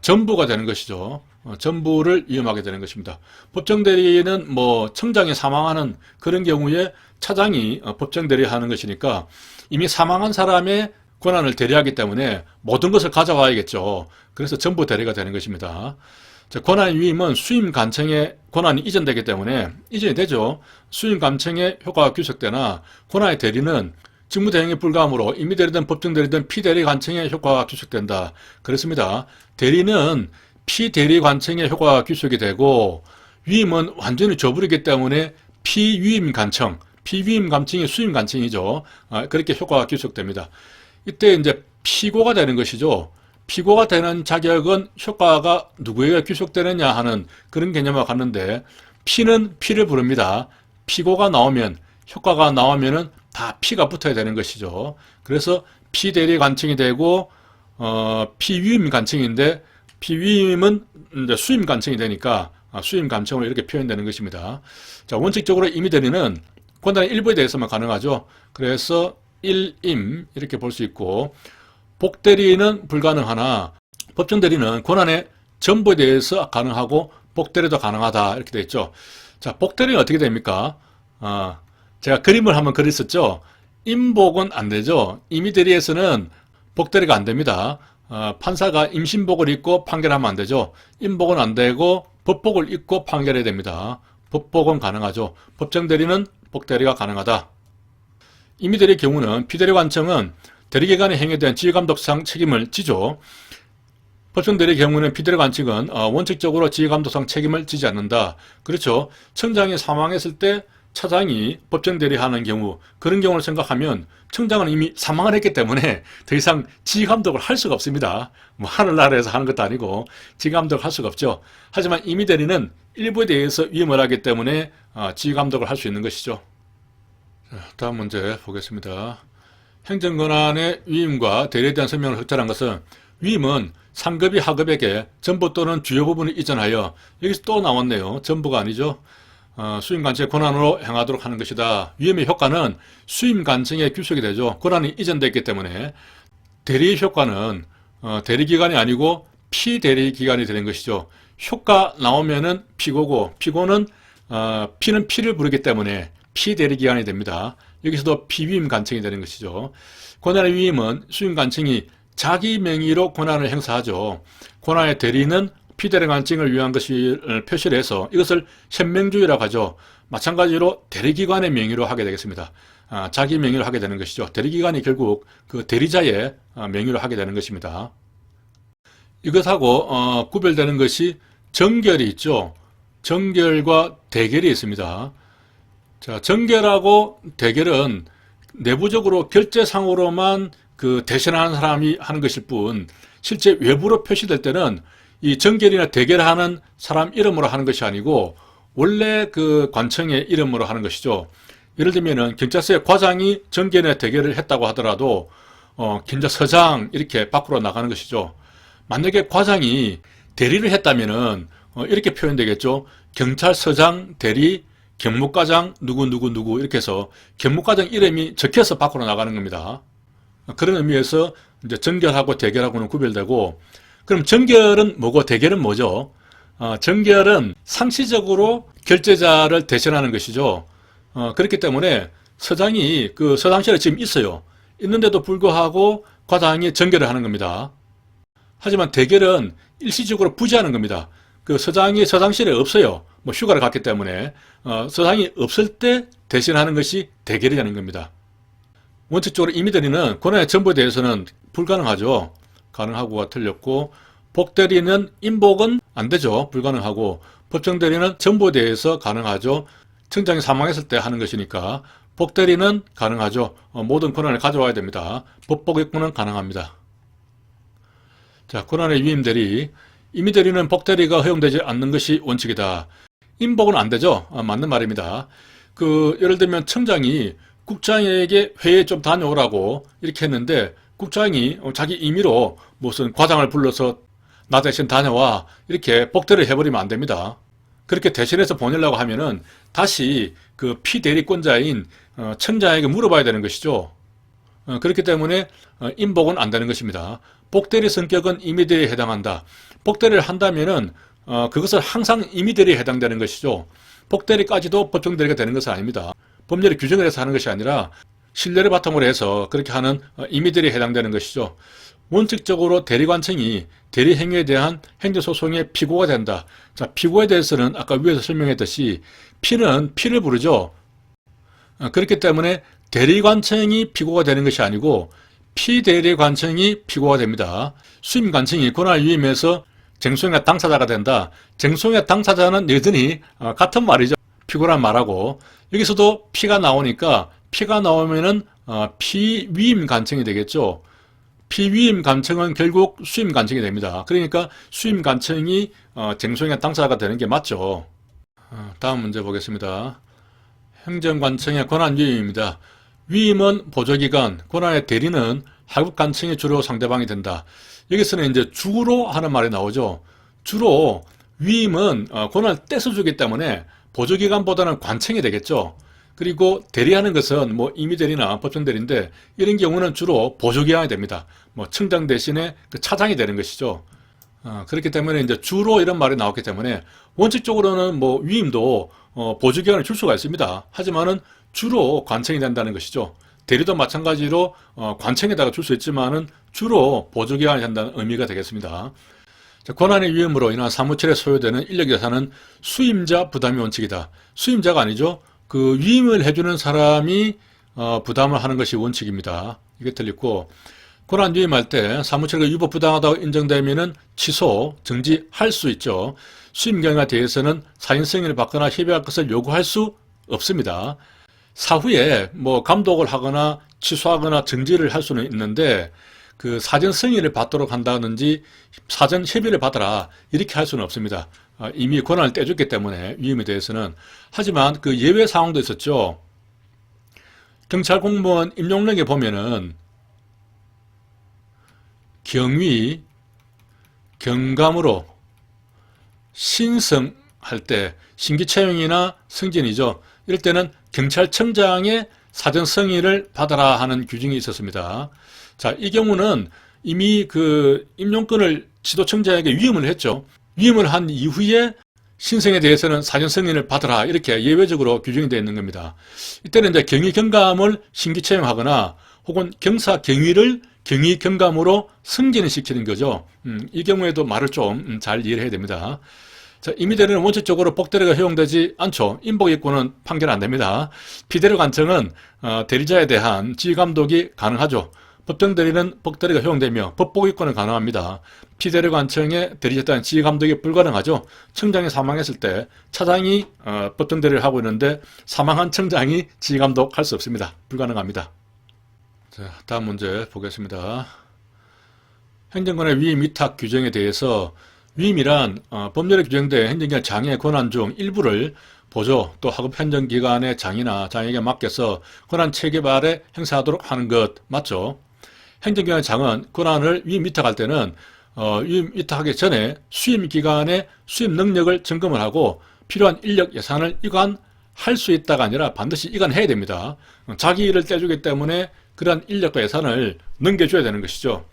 전부가 되는 것이죠. 전부를 위임하게 되는 것입니다. 법정 대리는 뭐 청장이 사망하는 그런 경우에 차장이 법정 대리하는 것이니까 이미 사망한 사람의 권한을 대리하기 때문에 모든 것을 가져와야겠죠. 그래서 전부 대리가 되는 것입니다. 자, 권한 위임은 수임 간청의 권한이 이전되기 때문에 이전이 되죠. 수임 간청의 효과가 귀속되나 권한의 대리는 직무대행에 불과하므로 임의대리든 법정대리든 피대리 간청의 효과가 귀속된다. 그렇습니다. 대리는 피대리 간청의 효과가 귀속이 되고 위임은 완전히 저버리기 때문에 피위임 간청, 피위임 간청이 수임 간청이죠. 그렇게 효과가 귀속됩니다. 이때 이제 피고가 되는 것이죠. 피고가 되는 자격은 효과가 누구에게 귀속되느냐 하는 그런 개념과 같는데 피는 피를 부릅니다. 피고가 나오면 효과가 나오면은 다 피가 붙어야 되는 것이죠. 그래서 피대리 간청이 되고 피위임 간청인데 피위임은 이제 수임 간청이 되니까 수임 간청으로 이렇게 표현되는 것입니다. 자, 원칙적으로 임의대리는 권한의 일부에 대해서만 가능하죠. 그래서 1임 이렇게 볼 수 있고 복대리는 불가능하나 법정대리는 권한의 전부에 대해서 가능하고 복대리도 가능하다 이렇게 되어 있죠. 자, 복대리는 어떻게 됩니까? 제가 그림을 한번 그렸었죠. 임복은 안 되죠. 임의대리에서는 복대리가 안 됩니다. 판사가 임신복을 입고 판결하면 안 되죠. 임복은 안 되고 법복을 입고 판결해야 됩니다. 법복은 가능하죠. 법정대리는 복대리가 가능하다. 임의대리의 경우는 피대리 관청은 대리기관의 행위에 대한 지휘감독상 책임을 지죠. 법정대리의 경우는 피대리 관청은 원칙적으로 지휘감독상 책임을 지지 않는다. 그렇죠. 청장이 사망했을 때 차장이 법정대리하는 경우 그런 경우를 생각하면 청장은 이미 사망을 했기 때문에 더 이상 지휘감독을 할 수가 없습니다. 뭐 하늘나라에서 하는 것도 아니고 지휘감독을 할 수가 없죠. 하지만 임의대리는 일부에 대해서 위임을 하기 때문에 지휘감독을 할 수 있는 것이죠. 자, 다음 문제 보겠습니다. 행정권한의 위임과 대리에 대한 설명을 흑탈한 것은 위임은 상급이 하급에게 전부 또는 주요 부분을 이전하여 여기서 또 나왔네요. 전부가 아니죠. 수임관청의 권한으로 행하도록 하는 것이다. 위임의 효과는 수임관청에 귀속이 되죠. 권한이 이전됐기 때문에 대리의 효과는 대리기관이 아니고 피대리기관이 되는 것이죠. 효과 나오면은 피고고 피고는 피는 피를 부르기 때문에 피대리기관이 됩니다. 여기서도 피위임 간청이 되는 것이죠. 권한의 위임은 수임관청이 자기 명의로 권한을 행사하죠. 권한의 대리는 피대리 간청을 위한 것을 표시를 해서 이것을 현명주의라고 하죠. 마찬가지로 대리기관의 명의로 하게 되겠습니다. 자기 명의로 하게 되는 것이죠. 대리기관이 결국 그 대리자의 명의로 하게 되는 것입니다. 이것하고 구별되는 것이 정결이 있죠. 정결과 대결이 있습니다. 자, 정결하고 대결은 내부적으로 결제상으로만 그 대신하는 사람이 하는 것일 뿐 실제 외부로 표시될 때는 이 정결이나 대결하는 사람 이름으로 하는 것이 아니고 원래 그 관청의 이름으로 하는 것이죠. 예를 들면은 경찰서의 과장이 정결이나 대결을 했다고 하더라도 경찰서장 이렇게 밖으로 나가는 것이죠. 만약에 과장이 대리를 했다면은 이렇게 표현되겠죠. 경찰서장 대리 경무과장 누구 이렇게 해서 경무과장 이름이 적혀서 밖으로 나가는 겁니다. 그런 의미에서 이제 정결하고 대결하고는 구별되고 그럼 정결은 뭐고 대결은 뭐죠? 정결은 상시적으로 결제자를 대신하는 것이죠. 그렇기 때문에 서장이 그 서장실에 지금 있어요. 있는데도 불구하고 과장이 정결을 하는 겁니다. 하지만 대결은 일시적으로 부재하는 겁니다. 그 서장이 서장실에 없어요. 뭐 휴가를 갔기 때문에 서장이 없을 때 대신하는 것이 대결이라는 겁니다. 원칙적으로 임의대리는 권한의 전부에 대해서는 불가능하죠. 가능하고가 틀렸고 복대리는 임복은 안 되죠. 불가능하고 법정대리는 전부에 대해서 가능하죠. 청장이 사망했을 때 하는 것이니까 복대리는 가능하죠. 모든 권한을 가져와야 됩니다. 법복역권은 가능합니다. 자, 권한의 위임대리 임의대리는 복대리가 허용되지 않는 것이 원칙이다. 임복은 안 되죠. 맞는 말입니다. 예를 들면 청장이 국장에게 회의에 좀 다녀오라고 이렇게 했는데 국장이 자기 임의로 무슨 과장을 불러서 나 대신 다녀와 이렇게 복대를 해버리면 안 됩니다. 그렇게 대신해서 보내려고 하면은 다시 그 피대리권자인 청장에게 물어봐야 되는 것이죠. 그렇기 때문에 임복은 안 되는 것입니다. 복대리 성격은 임의대리에 해당한다. 복대리를 한다면은 그것은 항상 임의대리에 해당되는 것이죠. 복대리까지도 법정대리가 되는 것은 아닙니다. 법률이 규정을 해서 하는 것이 아니라 신뢰를 바탕으로 해서 그렇게 하는 임의들이 해당되는 것이죠. 원칙적으로 대리관청이 대리행위에 대한 행정소송의 피고가 된다. 자, 피고에 대해서는 아까 위에서 설명했듯이 피는 피를 부르죠. 그렇기 때문에 대리관청이 피고가 되는 것이 아니고 피대리관청이 피고가 됩니다. 수임관청이 권한을 위임해서 쟁송의 당사자가 된다. 쟁송의 당사자는 여전히 같은 말이죠. 피고란 말하고 여기서도 피가 나오니까 피가 나오면은 피위임관청이 되겠죠. 피위임관청은 결국 수임관청이 됩니다. 그러니까 수임관청이 쟁송의 당사자가 되는 게 맞죠. 다음 문제 보겠습니다. 행정관청의 권한위임입니다. 위임은 보조기관, 권한의 대리는 하급관청이 주로 상대방이 된다. 여기서는 이제 주로 하는 말이 나오죠. 주로 위임은 권한을 떼서주기 때문에 보조기관보다는 관청이 되겠죠. 그리고 대리하는 것은 뭐 임의대리나 법정대리인데 이런 경우는 주로 보조기관이 됩니다. 뭐 청장 대신에 그 차장이 되는 것이죠. 그렇기 때문에 이제 주로 이런 말이 나왔기 때문에 원칙적으로는 뭐 위임도 보조기관을 줄 수가 있습니다. 하지만은 주로 관청이 된다는 것이죠. 대리도 마찬가지로 관청에다가 줄 수 있지만은 주로 보조기관이 된다는 의미가 되겠습니다. 자, 권한의 위임으로 인한 사무처에 소요되는 인력예산은 수임자 부담이 원칙이다. 수임자가 아니죠. 그 위임을 해주는 사람이 부담을 하는 것이 원칙입니다. 이게 틀렸고, 권한 위임할 때 사무처가 위법 부당하다고 인정되면은 취소, 정지할 수 있죠. 수임 경우에 대해서는 사인 승인을 받거나 협의할 것을 요구할 수 없습니다. 사후에 뭐 감독을 하거나 취소하거나 정지를 할 수는 있는데 그 사전 승인을 받도록 한다든지 사전 협의를 받아라 이렇게 할 수는 없습니다. 이미 권한을 떼줬기 때문에 위임에 대해서는. 하지만 그 예외 상황도 있었죠. 경찰 공무원 임용령에 보면은 경위, 경감으로 신성할 때 신규 채용이나 승진이죠. 이럴 때는 경찰청장의 사전 승인을 받아라 하는 규정이 있었습니다. 자, 이 경우는 이미 그 임용권을 지도청장에게 위임을 했죠. 위임을 한 이후에 신생에 대해서는 사전 승인을 받아라 이렇게 예외적으로 규정이 되어 있는 겁니다. 이때는 이제 경위 경감을 신규 채용하거나 혹은 경사 경위를 경위 경감으로 승진을 시키는 거죠. 이 경우에도 말을 좀 잘 이해를 해야 됩니다. 자, 임의대리는 원칙적으로 복대리가 허용되지 않죠. 인복이권은 판결 안 됩니다. 피대리관청은 대리자에 대한 지휘감독이 가능하죠. 법정대리는 복대리가 허용되며 법복이권은 가능합니다. 피대리관청의 대리자에 대한 지휘감독이 불가능하죠. 청장이 사망했을 때 차장이 법정대리를 하고 있는데 사망한 청장이 지휘감독할 수 없습니다. 불가능합니다. 자, 다음 문제 보겠습니다. 행정관의 위임 위탁 규정에 대해서 위임이란 법률에 규정된 행정기관 장의 권한 중 일부를 보조 또 하급 행정기관의 장이나 장에게 맡겨서 권한 체계 아래 행사하도록 하는 것 맞죠? 행정기관의 장은 권한을 위임 위탁할 때는 위임 위탁하기 전에 수임기관의 수임 능력을 점검을 하고 필요한 인력 예산을 이관할 수 있다가 아니라 반드시 이관해야 됩니다. 자기 일을 떼주기 때문에 그러한 인력과 예산을 넘겨줘야 되는 것이죠.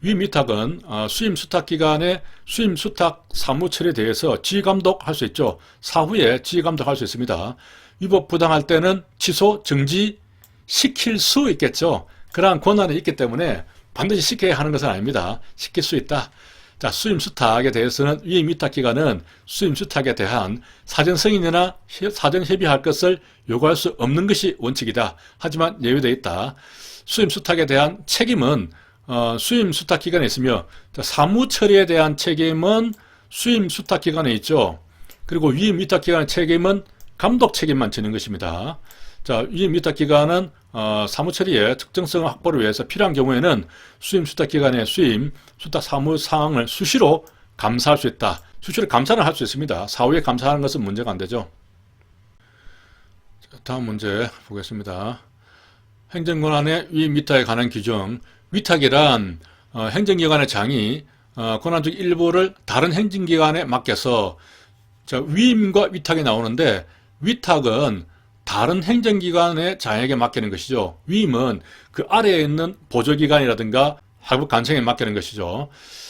위임 위탁은 수임 수탁 기관의 수임 수탁 사무 처리에 대해서 지휘 감독할 수 있죠. 사후에 지휘 감독할 수 있습니다. 위법 부당할 때는 취소, 정지 시킬 수 있겠죠. 그러한 권한이 있기 때문에 반드시 시켜야 하는 것은 아닙니다. 시킬 수 있다. 자, 수임 수탁에 대해서는 위임 위탁 기관은 수임 수탁에 대한 사전 승인이나 사전 협의할 것을 요구할 수 없는 것이 원칙이다. 하지만 예외되어 있다. 수임 수탁에 대한 책임은 수임 수탁 기관에 있으며 사무 처리에 대한 책임은 수임 수탁 기관에 있죠. 그리고 위임 위탁 기관의 책임은 감독 책임만 지는 것입니다. 자, 위임 위탁 기관은 사무 처리의 특정성 확보를 위해서 필요한 경우에는 수임 수탁 기관의 수임 수탁 사무 상황을 수시로 감사할 수 있다. 수시로 감사를 할 수 있습니다. 사후에 감사하는 것은 문제가 안 되죠. 자, 다음 문제 보겠습니다. 행정권한의 위임 위탁에 관한 규정. 위탁이란 행정기관의 장이 권한 중 일부를 다른 행정기관에 맡겨서 위임과 위탁이 나오는데 위탁은 다른 행정기관의 장에게 맡기는 것이죠. 위임은 그 아래에 있는 보조기관이라든가 하급관청에 맡기는 것이죠.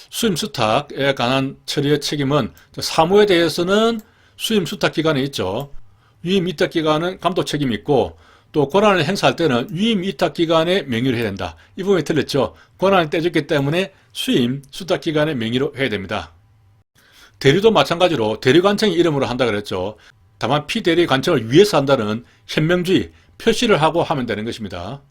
수임 수탁에 관한 처리의 책임은 사무에 대해서는 수임 수탁 기관에 있죠. 위임 위탁 기관은 감독 책임이 있고 또 권한을 행사할 때는 위임 위탁기관의 명의로 해야 된다. 이 부분이 틀렸죠. 권한을 떼줬기 때문에 수임 수탁기관의 명의로 해야 됩니다. 대리도 마찬가지로 대리관청의 이름으로 한다 그랬죠. 다만 피대리관청을 위해서 한다는 현명주의 표시를 하고 하면 되는 것입니다.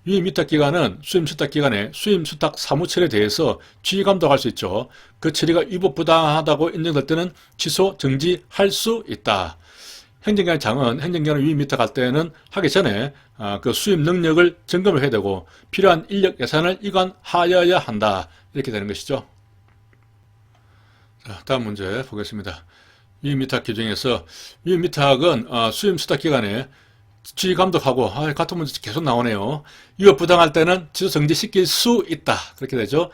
위임 위탁기관은 수임 수탁기관의 수임 수탁 사무처리에 대해서 지휘 감독할 수 있죠. 그 처리가 위법부당하다고 인정될 때는 취소 정지할 수 있다. 행정기관장은 행정기관을 위임 위탁할 때는 하기 전에 그 수임 능력을 점검을 해야 되고 필요한 인력 예산을 이관하여야 한다. 이렇게 되는 것이죠. 자, 다음 문제 보겠습니다. 위임 위탁 규정에서 위임 위탁은 수임 수탁 기관에 지휘 감독하고 같은 문제 계속 나오네요. 위법부당할 때는 취소 정지시킬 수 있다. 그렇게 되죠.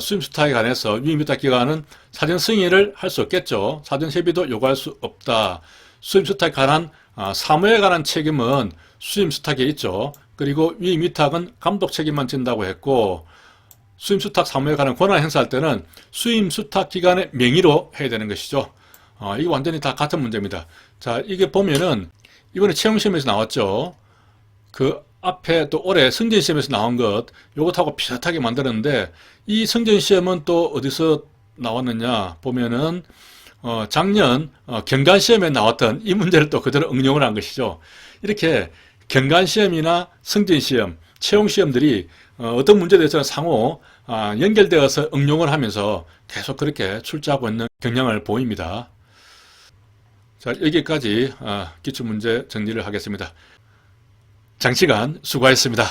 수임 수탁에 관해서 위임 위탁 기관은 사전 승인을 할 수 없겠죠. 사전 협의도 요구할 수 없다. 수임 수탁에 관한 사무에 관한 책임은 수임 수탁에 있죠. 그리고 위임 위탁은 감독 책임만 진다고 했고 수임 수탁 사무에 관한 권한 행사할 때는 수임 수탁 기관의 명의로 해야 되는 것이죠. 이게 완전히 다 같은 문제입니다. 자, 이게 보면은 이번에 채용시험에서 나왔죠. 그 앞에 또 올해 승진시험에서 나온 것 요것하고 비슷하게 만들었는데 이 승진시험은 또 어디서 나왔느냐 보면은 작년 경관시험에 나왔던 이 문제를 또 그대로 응용을 한 것이죠. 이렇게 경관시험이나 승진시험, 채용시험들이 어떤 문제에 대해서는 상호 연결되어서 응용을 하면서 계속 그렇게 출제하고 있는 경향을 보입니다. 자, 여기까지 기출문제 정리를 하겠습니다. 장시간 수고하셨습니다.